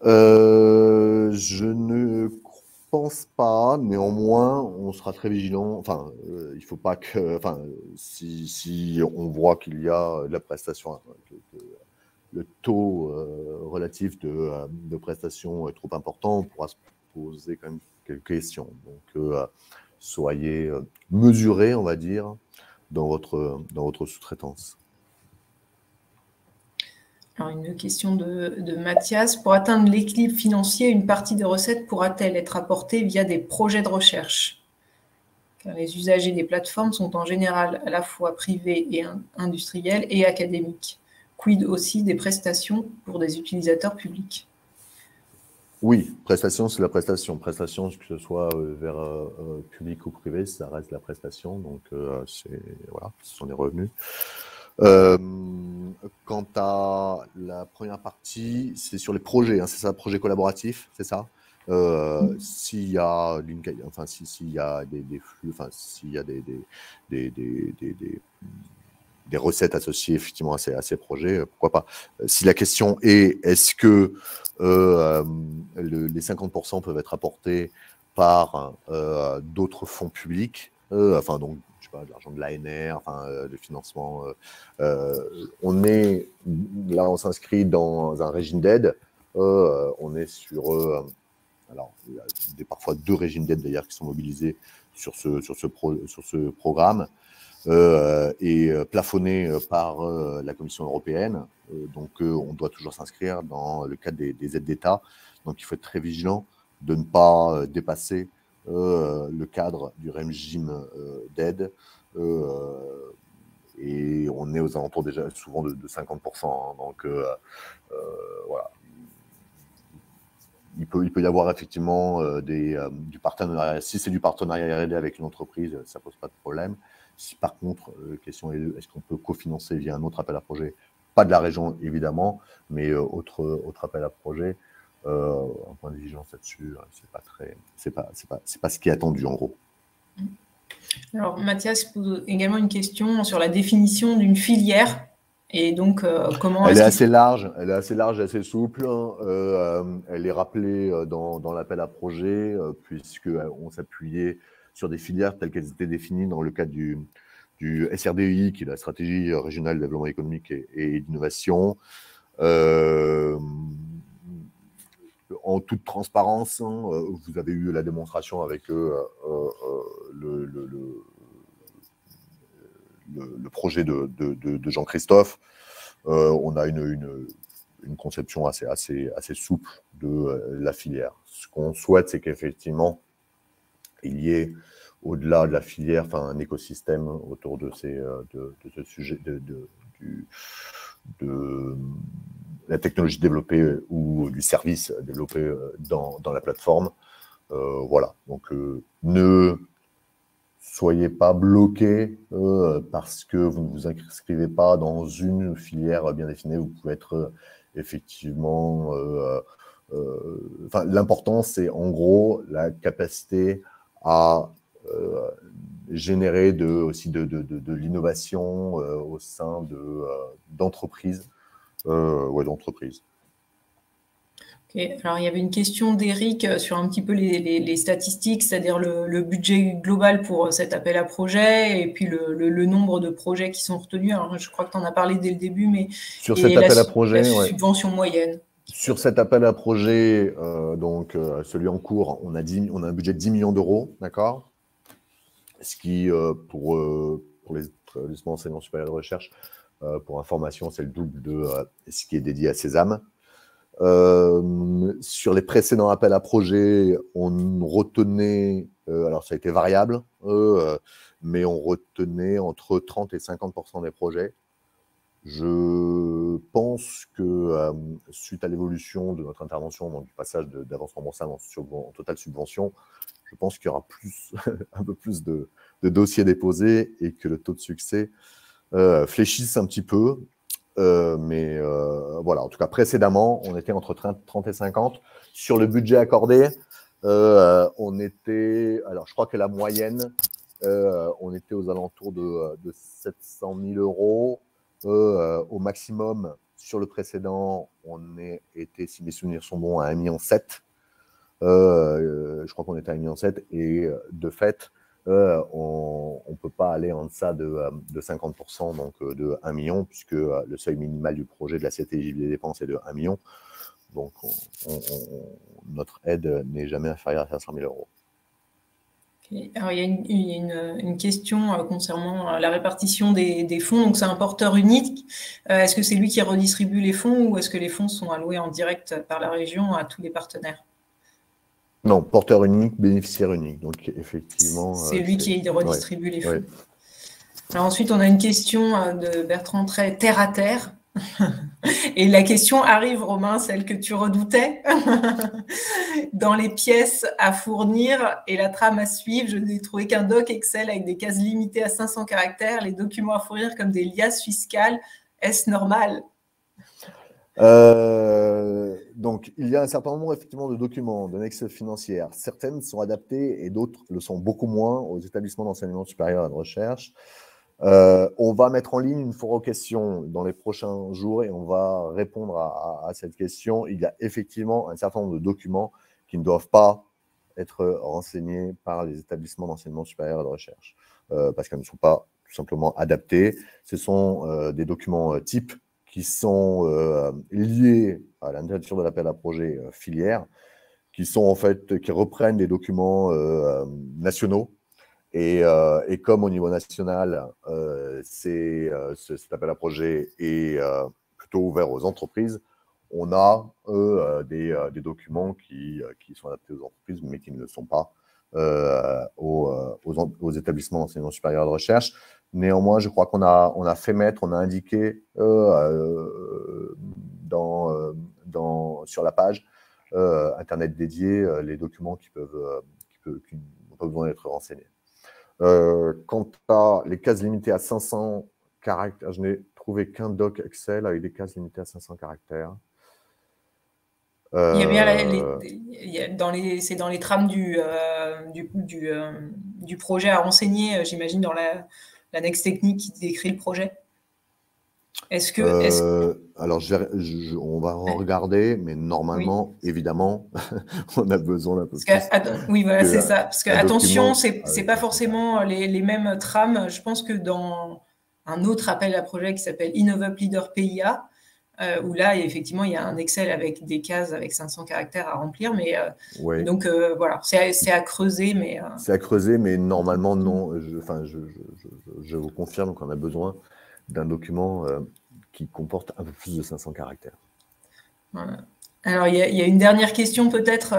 Je ne pense pas. Néanmoins, on sera très vigilant. Il ne faut pas que... si on voit qu'il y a de la prestation, le taux relatif de prestation est trop important, on pourra se poser quand même quelques questions. Donc, soyez mesurés, on va dire, dans votre sous-traitance. Alors, une question de Mathias. Pour atteindre l'équilibre financier, une partie des recettes pourra-t-elle être apportée via des projets de recherche? Car les usagers des plateformes sont en général à la fois privés et industriels et académiques. quid aussi des prestations pour des utilisateurs publics? Oui, prestation, c'est la prestation. Prestation, que ce soit vers public ou privé, ça reste la prestation. Donc, voilà, ce sont des revenus. Quant à la première partie, c'est sur les projets, hein, c'est ça, projet collaboratif, c'est ça. S'il y a s'il y a des flux, enfin s'il y a des recettes associées effectivement à ces projets, pourquoi pas. Si la question est, est-ce que les 50% peuvent être apportés par d'autres fonds publics, enfin donc je sais pas, de l'argent de l'ANR, enfin le financement, on s'inscrit dans un régime d'aide, on est sur alors il y a parfois 2 régimes d'aide d'ailleurs qui sont mobilisés sur ce programme. Et plafonné par la Commission européenne. Donc, on doit toujours s'inscrire dans le cadre des aides d'État. Donc, il faut être très vigilant de ne pas dépasser le cadre du régime d'aide. Et on est aux alentours déjà souvent de 50%. Hein. Donc, voilà. Il peut y avoir effectivement du partenariat. Si c'est du partenariat R&D avec une entreprise, ça ne pose pas de problème. Si par contre, la question est, est-ce qu'on peut cofinancer via un autre appel à projet? Pas de la région, évidemment, mais autre appel à projet. Un point de vigilance là-dessus, c'est pas ce qui est attendu, en gros. Alors, Mathias pose également une question sur la définition d'une filière. Et donc, comment elle est assez large et assez souple. Elle est rappelée dans l'appel à projet, puisqu'on s'appuyait sur des filières telles qu'elles étaient définies dans le cadre du SRDI, qui est la stratégie régionale de développement économique et d'innovation. En toute transparence, vous avez eu la démonstration avec le projet de Jean-Christophe. On a une conception assez souple de la filière. Ce qu'on souhaite, c'est qu'effectivement, il y ait, au-delà de la filière, un écosystème autour de ce sujet, de la technologie développée ou du service développé dans la plateforme. Voilà. Donc, ne soyez pas bloqués parce que vous ne vous inscrivez pas dans une filière bien définie. Vous pouvez être effectivement... l'important, c'est en gros la capacité à générer aussi de l'innovation au sein d'entreprises. D'entreprises. Okay. Alors, il y avait une question d'Eric sur un petit peu les statistiques, c'est-à-dire le budget global pour cet appel à projet et puis le nombre de projets qui sont retenus. Alors, je crois que tu en as parlé dès le début, mais sur cet appel à projet, la subvention moyenne. Sur cet appel à projet, donc celui en cours, on a un budget de 10 millions d'euros, d'accord? Ce qui, pour les établissements enseignants supérieurs de recherche, pour information, c'est le double de ce qui est dédié à Sésame. Sur les précédents appels à projet, on retenait, alors ça a été variable, mais on retenait entre 30 et 50% des projets. Je pense que suite à l'évolution de notre intervention, donc du passage d'avance remboursable en totale subvention, je pense qu'il y aura un peu plus de dossiers déposés et que le taux de succès fléchisse un petit peu. Mais voilà, en tout cas, précédemment, on était entre 30 et 50. Sur le budget accordé, on était, alors je crois que la moyenne, on était aux alentours de 700 000 euros. Au maximum, sur le précédent, on était, si mes souvenirs sont bons, à 1,7 million. Je crois qu'on était à 1,7 million et de fait, on ne peut pas aller en deçà de 50%, donc de 1 million, puisque le seuil minimal du projet de la CTJ des dépenses est de 1 million. Donc, notre aide n'est jamais inférieure à 500 000 euros. Okay. Alors, il y a une question concernant la répartition des fonds. Donc, c'est un porteur unique. Est-ce que c'est lui qui redistribue les fonds ou est-ce que les fonds sont alloués en direct par la région à tous les partenaires? Non, porteur unique, bénéficiaire unique. Donc, effectivement... C'est lui qui redistribue les fonds. Ouais. Alors ensuite, on a une question de Bertrand très terre à terre. Et la question arrive, Romain, celle que tu redoutais. Dans les pièces à fournir et la trame à suivre, je n'ai trouvé qu'un doc Excel avec des cases limitées à 500 caractères, les documents à fournir comme des liasses fiscales. Est-ce normal? Donc, il y a un certain nombre effectivement de documents, d'annexes financières. Certaines sont adaptées et d'autres le sont beaucoup moins aux établissements d'enseignement supérieur et de recherche. On va mettre en ligne une foire aux questions dans les prochains jours et on va répondre à cette question. Il y a effectivement un certain nombre de documents qui ne doivent pas être renseignés par les établissements d'enseignement supérieur et de recherche parce qu'ils ne sont pas tout simplement adaptés. Ce sont des documents types qui sont liés à la nature de l'appel à projet filière, qui sont en fait, qui reprennent des documents nationaux. Et comme au niveau national, cet appel à projet est plutôt ouvert aux entreprises, on a des documents qui sont adaptés aux entreprises, mais qui ne le sont pas aux établissements d'enseignement supérieur de recherche. Néanmoins, je crois qu'on a fait mettre, on a indiqué sur la page Internet dédiée les documents qui n'ont pas besoin d'être renseignés. Quant à les cases limitées à 500 caractères, je n'ai trouvé qu'un doc Excel avec des cases limitées à 500 caractères. Il y a bien c'est dans les trames du projet à renseigner, j'imagine, dans l'annexe technique qui décrit le projet. Alors, on va regarder, mais normalement, oui. Évidemment, on a besoin d'un peu plus. Oui, voilà, c'est ça. Parce que, attention, c'est pas forcément les mêmes trames. Je pense que dans un autre appel à projet qui s'appelle InnovUp Leader PIA, où là, effectivement, il y a un Excel avec des cases avec 500 caractères à remplir. Mais oui. Donc, voilà, c'est à creuser. C'est à creuser, mais normalement, non. Je vous confirme qu'on a besoin d'un document qui comporte un peu plus de 500 caractères. Voilà. Alors, il y a une dernière question peut-être.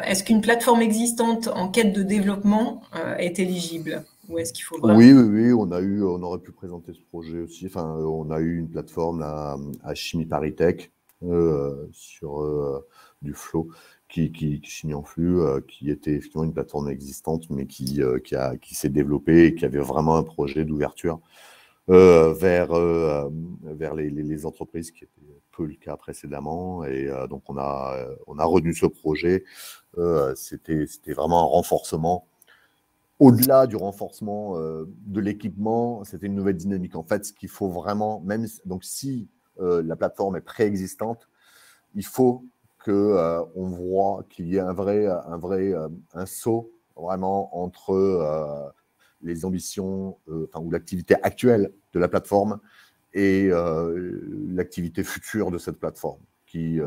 Est-ce qu'une plateforme existante en quête de développement est éligible? Ou est-ce qu'il faut vraiment... Oui, on aurait pu présenter ce projet aussi. Enfin, on a eu une plateforme à Chimie Paris-Tech sur du Flow qui Chimie en flux, qui était effectivement une plateforme existante, mais qui s'est développée et qui avait vraiment un projet d'ouverture vers les entreprises, qui était peu le cas précédemment. Et donc, on a retenu ce projet. C'était vraiment un renforcement. Au-delà du renforcement de l'équipement, c'était une nouvelle dynamique. En fait, ce qu'il faut vraiment, donc si la plateforme est préexistante, il faut qu'on voit qu'il y ait un saut vraiment entre les ambitions ou l'activité actuelle de la plateforme et l'activité future de cette plateforme qui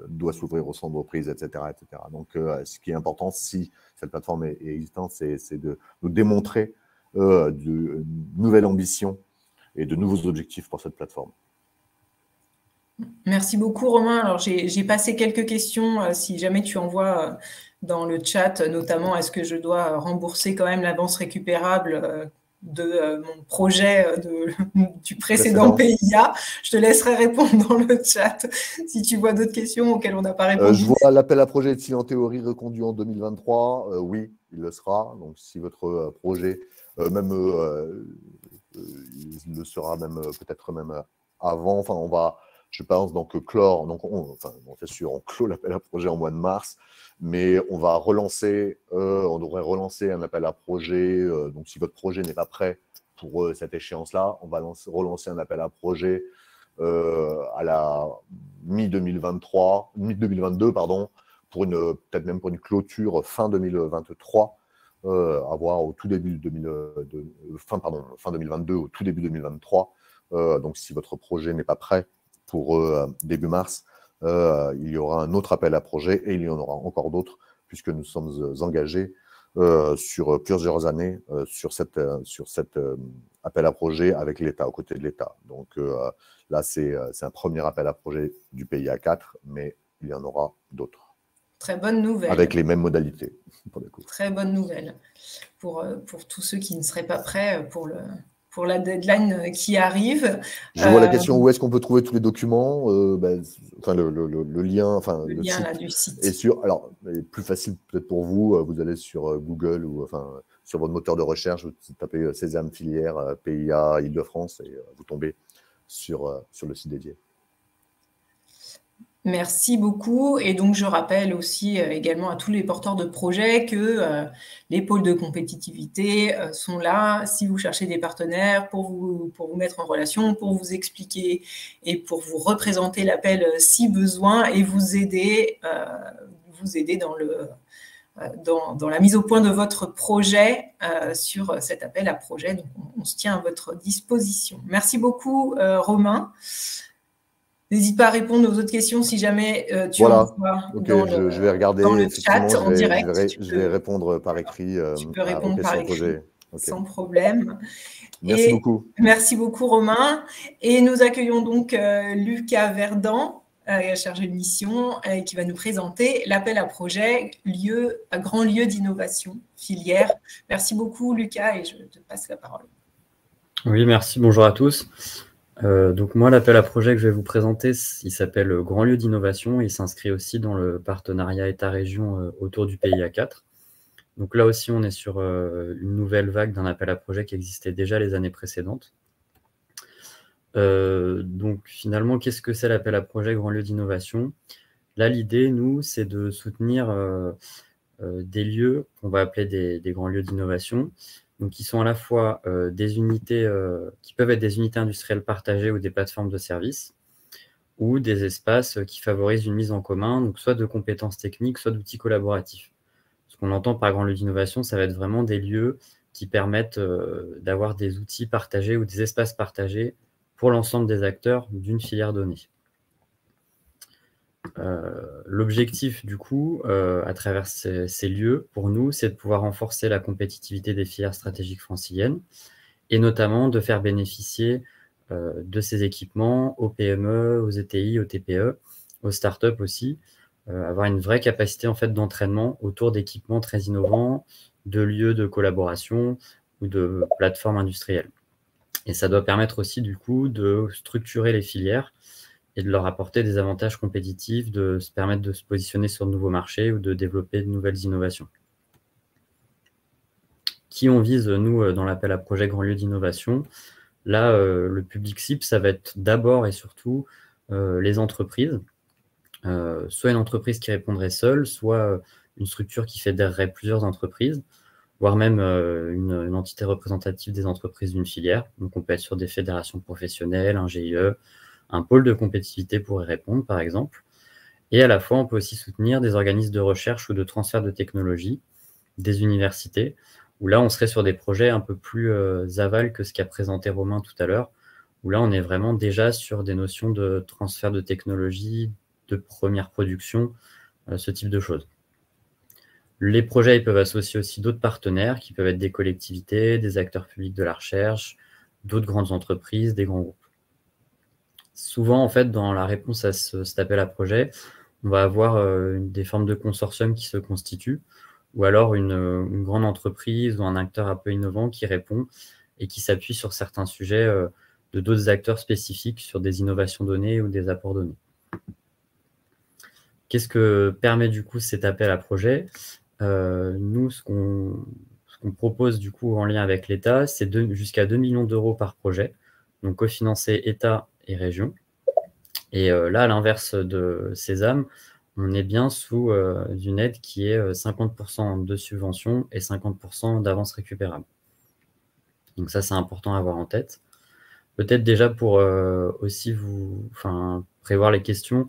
doit s'ouvrir aux entreprises, etc. etc. Donc, ce qui est important, si cette plateforme est existante, c'est de nous démontrer de nouvelles ambitions et de nouveaux objectifs pour cette plateforme. Merci beaucoup, Romain. Alors, j'ai passé quelques questions. Si jamais tu envoies dans le chat, notamment, est-ce que je dois rembourser quand même l'avance récupérable de mon projet du précédent PIA? Je te laisserai répondre dans le chat si tu vois d'autres questions auxquelles on n'a pas répondu. Je vois l'appel à projet est-il en théorie reconduit en 2023? Oui, il le sera. Donc, si votre projet, il le sera même peut-être même avant. Enfin, je pense, donc clore. Donc, c'est sûr, on clôt l'appel à projet en mois de mars, mais on va relancer. On devrait relancer un appel à projet. Donc, si votre projet n'est pas prêt pour cette échéance-là, on va relancer un appel à projet à la mi-2022, pardon, peut-être même pour une clôture fin 2023, à voir au tout début fin 2022, au tout début 2023. Donc, si votre projet n'est pas prêt pour début mars, il y aura un autre appel à projet et il y en aura encore d'autres, puisque nous sommes engagés sur plusieurs années sur cet appel à projet avec l'État, aux côtés de l'État. Donc là, c'est un premier appel à projet du PIA 4, mais il y en aura d'autres. Très bonne nouvelle. Avec les mêmes modalités. Pour le coup. Très bonne nouvelle pour tous ceux qui ne seraient pas prêts pour pour la deadline qui arrive. Je vois la question, où est-ce qu'on peut trouver tous les documents, enfin, le lien, enfin, le lien là, du site. est sûr. Alors, plus facile peut-être pour vous, vous allez sur Google ou enfin, sur votre moteur de recherche, vous tapez Sésame filière PIA Île-de-France et vous tombez sur le site dédié. Merci beaucoup. Et donc, je rappelle aussi également à tous les porteurs de projets que les pôles de compétitivité sont là si vous cherchez des partenaires pour vous mettre en relation, pour vous expliquer et pour vous représenter l'appel si besoin et vous aider dans la mise au point de votre projet sur cet appel à projet. Donc, on se tient à votre disposition. Merci beaucoup, Romain. N'hésite pas à répondre aux autres questions si jamais tu en vois je vais regarder dans le chat en direct. Je vais répondre par écrit tu peux répondre par écrit, sans problème. Merci beaucoup. Merci beaucoup, Romain. Et nous accueillons donc Lucas Verdant, chargé de mission, qui va nous présenter l'appel à projet grand lieu d'innovation filière. Merci beaucoup, Lucas, et je te passe la parole. Oui, merci. Bonjour à tous. Donc moi, l'appel à projet que je vais vous présenter, il s'appelle Grand lieu d'innovation. Il s'inscrit aussi dans le partenariat État-Région autour du PIA 4. Donc là aussi, on est sur une nouvelle vague d'un appel à projet qui existait déjà les années précédentes. Donc finalement, qu'est-ce que c'est l'appel à projet Grand lieu d'innovation? Là, l'idée, nous, c'est de soutenir des lieux qu'on va appeler des grands lieux d'innovation. Donc, qui sont à la fois des unités qui peuvent être des unités industrielles partagées ou des plateformes de services, ou des espaces qui favorisent une mise en commun, donc soit de compétences techniques, soit d'outils collaboratifs. Ce qu'on entend par grand lieu d'innovation, ça va être vraiment des lieux qui permettent d'avoir des outils partagés ou des espaces partagés pour l'ensemble des acteurs d'une filière donnée. L'objectif, du coup, à travers ces lieux, pour nous, c'est de pouvoir renforcer la compétitivité des filières stratégiques franciliennes et notamment de faire bénéficier de ces équipements aux PME, aux ETI, aux TPE, aux startups aussi, avoir une vraie capacité en fait, d'entraînement autour d'équipements très innovants, de lieux de collaboration ou de plateformes industrielles. Et ça doit permettre aussi, du coup, de structurer les filières et de leur apporter des avantages compétitifs, de se permettre de se positionner sur de nouveaux marchés ou de développer de nouvelles innovations. Qui on vise, nous, dans l'appel à projet Grand lieu d'innovation? Là, le public cible, ça va être d'abord et surtout les entreprises. Soit une entreprise qui répondrait seule, soit une structure qui fédérerait plusieurs entreprises, voire même une entité représentative des entreprises d'une filière. Donc, on peut être sur des fédérations professionnelles, un GIE, un pôle de compétitivité pourrait répondre, par exemple. Et à la fois, on peut aussi soutenir des organismes de recherche ou de transfert de technologie, des universités, où là, on serait sur des projets un peu plus aval que ce qu'a présenté Romain tout à l'heure, où là, on est vraiment déjà sur des notions de transfert de technologie, de première production, ce type de choses. Les projets ils peuvent associer aussi d'autres partenaires, qui peuvent être des collectivités, des acteurs publics de la recherche, d'autres grandes entreprises, des grands groupes. Souvent, en fait, dans la réponse à cet appel à projet, on va avoir des formes de consortium qui se constituent, ou alors une grande entreprise ou un acteur un peu innovant qui répond et qui s'appuie sur certains sujets de d'autres acteurs spécifiques sur des innovations données ou des apports donnés. Qu'est-ce que permet du coup cet appel à projet? Nous, ce qu'on propose du coup en lien avec l'État, c'est jusqu'à 2 millions d'euros par projet, donc cofinancé État et région. Et là, à l'inverse de Sésame, on est bien sous une aide qui est 50% de subvention et 50% d'avance récupérable. Donc ça, c'est important à avoir en tête. Peut-être déjà pour aussi prévoir les questions,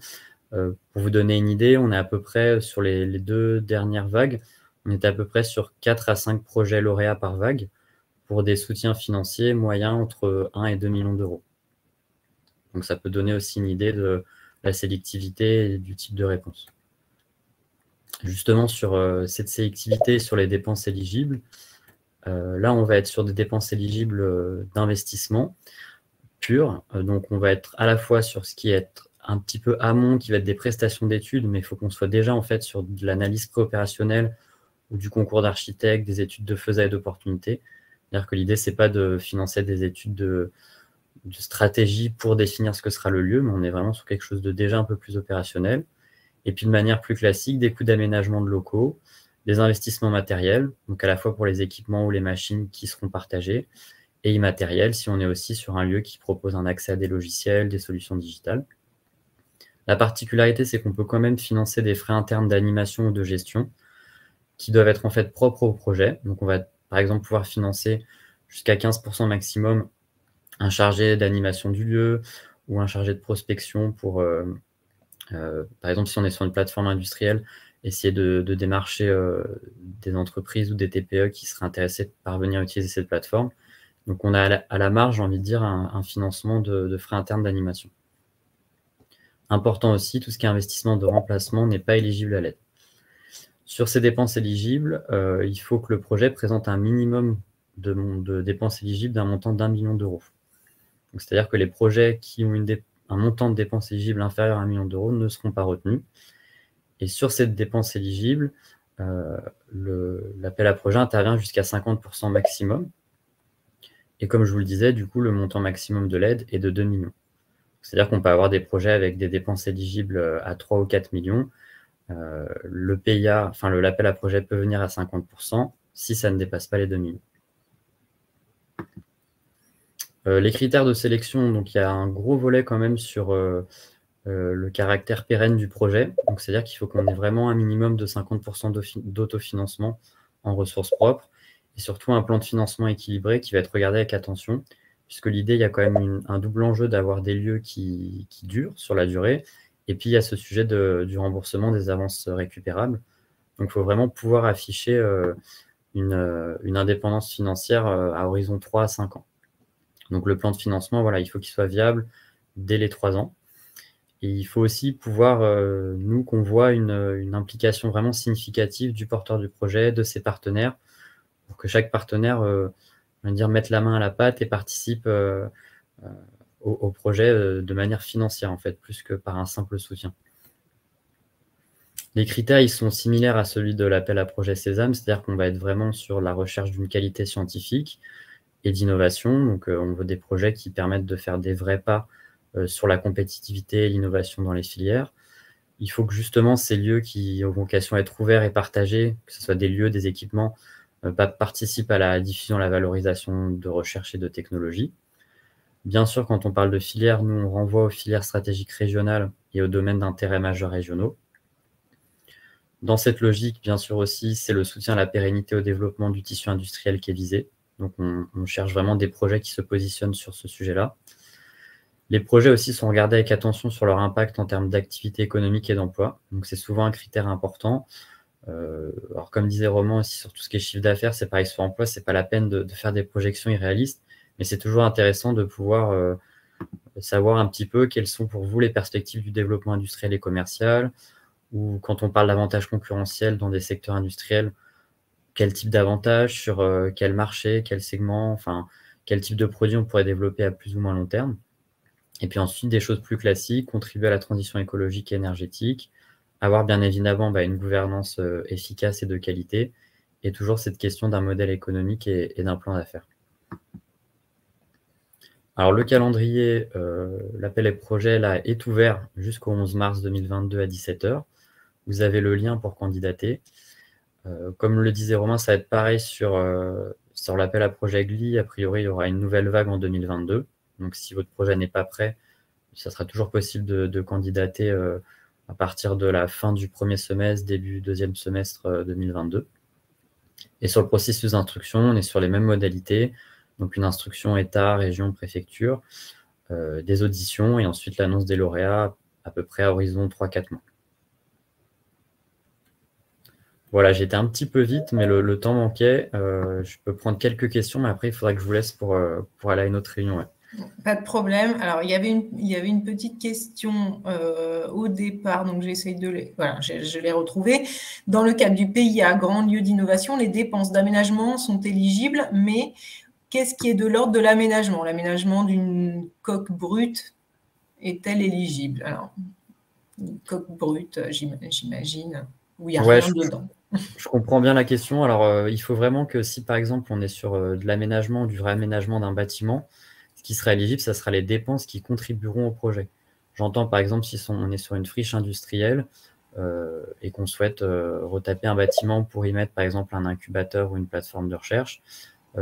pour vous donner une idée, on est à peu près sur les 2 dernières vagues, on était à peu près sur 4 à 5 projets lauréats par vague pour des soutiens financiers moyens entre 1 et 2 millions d'euros. Donc ça peut donner aussi une idée de la sélectivité et du type de réponse. Justement, sur cette sélectivité, sur les dépenses éligibles, là, on va être sur des dépenses éligibles d'investissement pur. Donc, on va être à la fois sur ce qui est un petit peu amont, qui va être des prestations d'études, mais il faut qu'on soit déjà en fait sur de l'analyse préopérationnelle ou du concours d'architecte, des études de faisabilité et d'opportunité. C'est-à-dire que l'idée, ce n'est pas de financer des études de stratégie pour définir ce que sera le lieu, mais on est vraiment sur quelque chose de déjà un peu plus opérationnel. Et puis de manière plus classique, des coûts d'aménagement de locaux, des investissements matériels, donc à la fois pour les équipements ou les machines qui seront partagés, et immatériels si on est aussi sur un lieu qui propose un accès à des logiciels, des solutions digitales. La particularité, c'est qu'on peut quand même financer des frais internes d'animation ou de gestion qui doivent être en fait propres au projet. Donc on va par exemple pouvoir financer jusqu'à 15% maximum un chargé d'animation du lieu ou un chargé de prospection pour, par exemple, si on est sur une plateforme industrielle, essayer de démarcher des entreprises ou des TPE qui seraient intéressées par venir utiliser cette plateforme. Donc, on a à la marge, j'ai envie de dire, un financement de frais internes d'animation. Important aussi, tout ce qui est investissement de remplacement n'est pas éligible à l'aide. Sur ces dépenses éligibles, il faut que le projet présente un minimum de dépenses éligibles d'un montant d'1 million d'euros. C'est-à-dire que les projets qui ont un montant de dépenses éligibles inférieur à 1 million d'euros ne seront pas retenus. Et sur cette dépense éligible, l'appel à projet intervient jusqu'à 50% maximum. Et comme je vous le disais, du coup, le montant maximum de l'aide est de 2 millions. C'est-à-dire qu'on peut avoir des projets avec des dépenses éligibles à 3 ou 4 millions. Le PIA, enfin l'appel à projet peut venir à 50% si ça ne dépasse pas les 2 millions. Les critères de sélection, donc il y a un gros volet quand même sur le caractère pérenne du projet. Donc c'est-à-dire qu'il faut qu'on ait vraiment un minimum de 50% d'autofinancement en ressources propres et surtout un plan de financement équilibré qui va être regardé avec attention, puisque l'idée, il y a quand même un double enjeu d'avoir des lieux qui durent sur la durée. Et puis, il y a ce sujet du remboursement des avances récupérables. Donc, il faut vraiment pouvoir afficher une indépendance financière à horizon 3 à 5 ans. Donc, le plan de financement, voilà, il faut qu'il soit viable dès les 3 ans. Et il faut aussi pouvoir, nous, qu'on voit une implication vraiment significative du porteur du projet, de ses partenaires, pour que chaque partenaire mette la main à la pâte et participe au projet de manière financière, en fait, plus que par un simple soutien. Les critères, ils sont similaires à celui de l'appel à projet Sésame, c'est-à-dire qu'on va être vraiment sur la recherche d'une qualité scientifique et d'innovation. Donc, on veut des projets qui permettent de faire des vrais pas sur la compétitivité et l'innovation dans les filières. Il faut que justement ces lieux qui ont vocation à être ouverts et partagés, que ce soit des lieux, des équipements, participent à la diffusion, à la valorisation de recherche et de technologie. Bien sûr, quand on parle de filières, nous, on renvoie aux filières stratégiques régionales et aux domaines d'intérêt majeurs régionaux. Dans cette logique, bien sûr aussi, c'est le soutien à la pérennité au développement du tissu industriel qui est visé. Donc, on cherche vraiment des projets qui se positionnent sur ce sujet-là. Les projets aussi sont regardés avec attention sur leur impact en termes d'activité économique et d'emploi. Donc, c'est souvent un critère important. Alors, comme disait Roman aussi, sur tout ce qui est chiffre d'affaires, c'est pareil sur emploi, c'est pas la peine de faire des projections irréalistes, mais c'est toujours intéressant de pouvoir savoir un petit peu quelles sont pour vous les perspectives du développement industriel et commercial, ou quand on parle d'avantages concurrentiels dans des secteurs industriels, quel type d'avantages, sur quel marché, quel segment, enfin, quel type de produit on pourrait développer à plus ou moins long terme. Et puis ensuite, des choses plus classiques, contribuer à la transition écologique et énergétique, avoir bien évidemment une gouvernance efficace et de qualité, et toujours cette question d'un modèle économique et d'un plan d'affaires. Alors le calendrier, l'appel à projet là, est ouvert jusqu'au 11 mars 2022 à 17 h. Vous avez le lien pour candidater. Comme le disait Romain, ça va être pareil sur l'appel à projet GLI. A priori, il y aura une nouvelle vague en 2022. Donc si votre projet n'est pas prêt, ça sera toujours possible de candidater à partir de la fin du premier semestre, début deuxième semestre 2022. Et sur le processus d'instruction, on est sur les mêmes modalités. Donc une instruction État, région, préfecture, des auditions et ensuite l'annonce des lauréats à peu près à horizon 3-4 mois. Voilà, j'étais un petit peu vite, mais le temps manquait. Je peux prendre quelques questions, mais après, il faudrait que je vous laisse pour aller à une autre réunion. Ouais. Pas de problème. Alors, il y avait une petite question au départ, donc j'essaye de je l'ai retrouvée. Dans le cadre du PIA, grand lieu d'innovation, les dépenses d'aménagement sont éligibles, mais qu'est-ce qui est de l'ordre de l'aménagement? L'aménagement d'une coque brute est-elle éligible? Alors, une coque brute, j'imagine, où il n'y a rien dedans. Je comprends bien la question. Alors, il faut vraiment que si, par exemple, on est sur de l'aménagement, du réaménagement d'un bâtiment, ce qui sera éligible, ça sera les dépenses qui contribueront au projet. J'entends, par exemple, si on est sur une friche industrielle et qu'on souhaite retaper un bâtiment pour y mettre, par exemple, un incubateur ou une plateforme de recherche,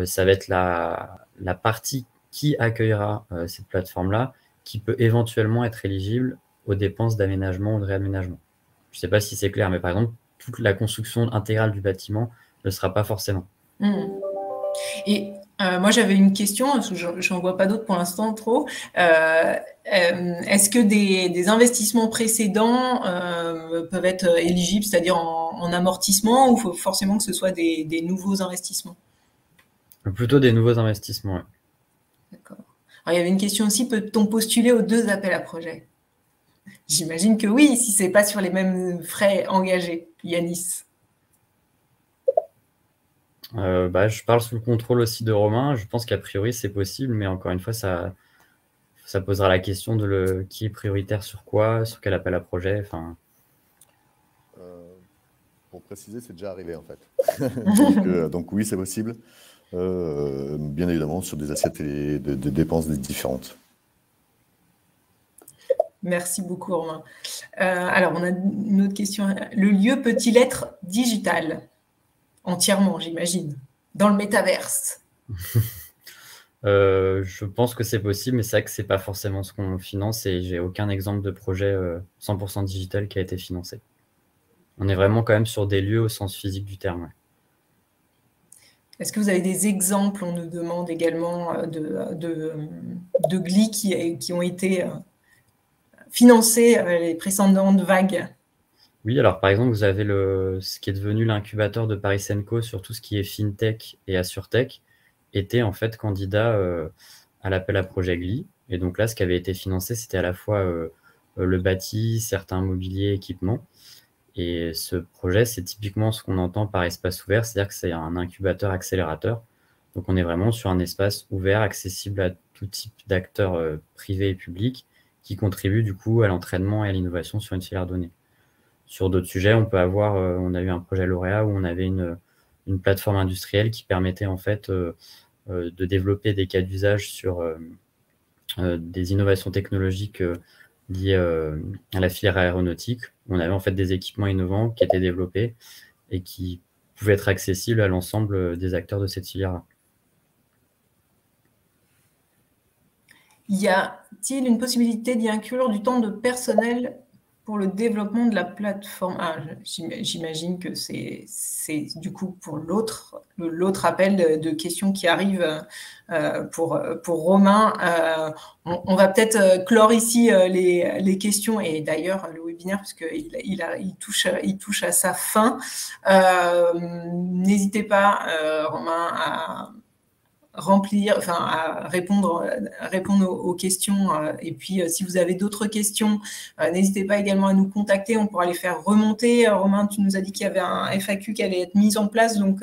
ça va être la partie qui accueillera cette plateforme-là qui peut éventuellement être éligible aux dépenses d'aménagement ou de réaménagement. Je ne sais pas si c'est clair, mais par exemple, toute la construction intégrale du bâtiment ne le sera pas forcément. Et moi, j'avais une question, parce que j'en vois pas d'autres pour l'instant trop. Est-ce que des investissements précédents peuvent être éligibles, c'est-à-dire en amortissement, ou il faut forcément que ce soit des nouveaux investissements? Plutôt des nouveaux investissements, ouais. D'accord. Alors, il y avait une question aussi, peut-on postuler aux 2 appels à projets? J'imagine que oui, si ce n'est pas sur les mêmes frais engagés. Yanis. Je parle sous le contrôle aussi de Romain. Je pense qu'a priori, c'est possible, mais encore une fois, ça posera la question de qui est prioritaire sur quoi, sur quel appel à projet. Enfin... Pour préciser, c'est déjà arrivé en fait. donc oui, c'est possible. Bien évidemment, sur des assiettes et de dépenses différentes. Merci beaucoup, Romain. Alors, on a une autre question. Le lieu peut-il être digital? Entièrement, j'imagine, dans le métaverse. Je pense que c'est possible, mais c'est vrai que ce n'est pas forcément ce qu'on finance et j'ai aucun exemple de projet 100% digital qui a été financé. On est vraiment quand même sur des lieux au sens physique du terme. Ouais. Est-ce que vous avez des exemples? On nous demande également de GLI qui ont été financés les précédentes vagues. Oui, alors par exemple, vous avez ce qui est devenu l'incubateur de Paris Senco sur tout ce qui est FinTech et AssureTech, était en fait candidat à l'appel à projet GLI. Et donc là, ce qui avait été financé, c'était à la fois le bâti, certains mobiliers, équipements. Et ce projet, c'est typiquement ce qu'on entend par espace ouvert, c'est-à-dire que c'est un incubateur accélérateur. Donc on est vraiment sur un espace ouvert, accessible à tout type d'acteurs privés et publics qui contribuent du coup à l'entraînement et à l'innovation sur une filière donnée. Sur d'autres sujets, on a eu un projet lauréat où on avait une plateforme industrielle qui permettait en fait de développer des cas d'usage sur des innovations technologiques liées à la filière aéronautique. On avait en fait des équipements innovants qui étaient développés et qui pouvaient être accessibles à l'ensemble des acteurs de cette filière-là. Y a-t-il une possibilité d'y inclure du temps de personnel pour le développement de la plateforme? J'imagine que c'est du coup pour l'autre appel de questions qui arrive pour Romain. On va peut-être clore ici les questions et d'ailleurs le webinaire parce qu'il touche à sa fin. N'hésitez pas, Romain, à répondre aux questions. Et puis, si vous avez d'autres questions, n'hésitez pas également à nous contacter. On pourra les faire remonter. Romain, tu nous as dit qu'il y avait un FAQ qui allait être mis en place. Donc,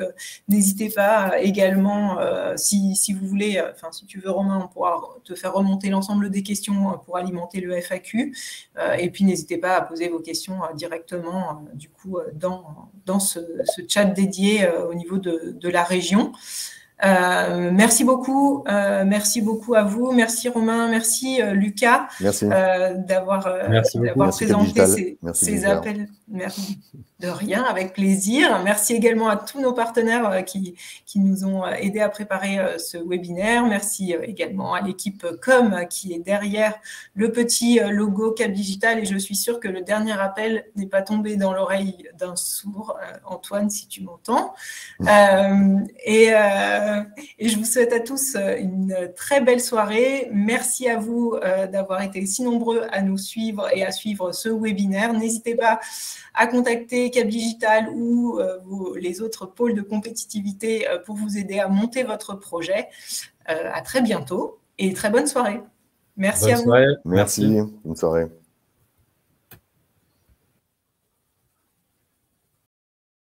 n'hésitez pas également, si vous voulez, si tu veux, Romain, on pourra te faire remonter l'ensemble des questions pour alimenter le FAQ. Et puis, n'hésitez pas à poser vos questions directement, du coup, dans ce chat dédié au niveau de la région. Merci beaucoup à vous, merci Romain, merci Lucas d'avoir présenté ces appels. Merci. De rien, avec plaisir. Merci également à tous nos partenaires qui nous ont aidés à préparer ce webinaire. Merci également à l'équipe Com qui est derrière le petit logo Cap Digital et je suis sûre que le dernier appel n'est pas tombé dans l'oreille d'un sourd. Antoine, si tu m'entends. Et je vous souhaite à tous une très belle soirée. Merci à vous d'avoir été si nombreux à nous suivre et à suivre ce webinaire. N'hésitez pas à contacter Cap Digital ou les autres pôles de compétitivité pour vous aider à monter votre projet. À très bientôt et très bonne soirée. Merci à vous. Merci. Bonne soirée.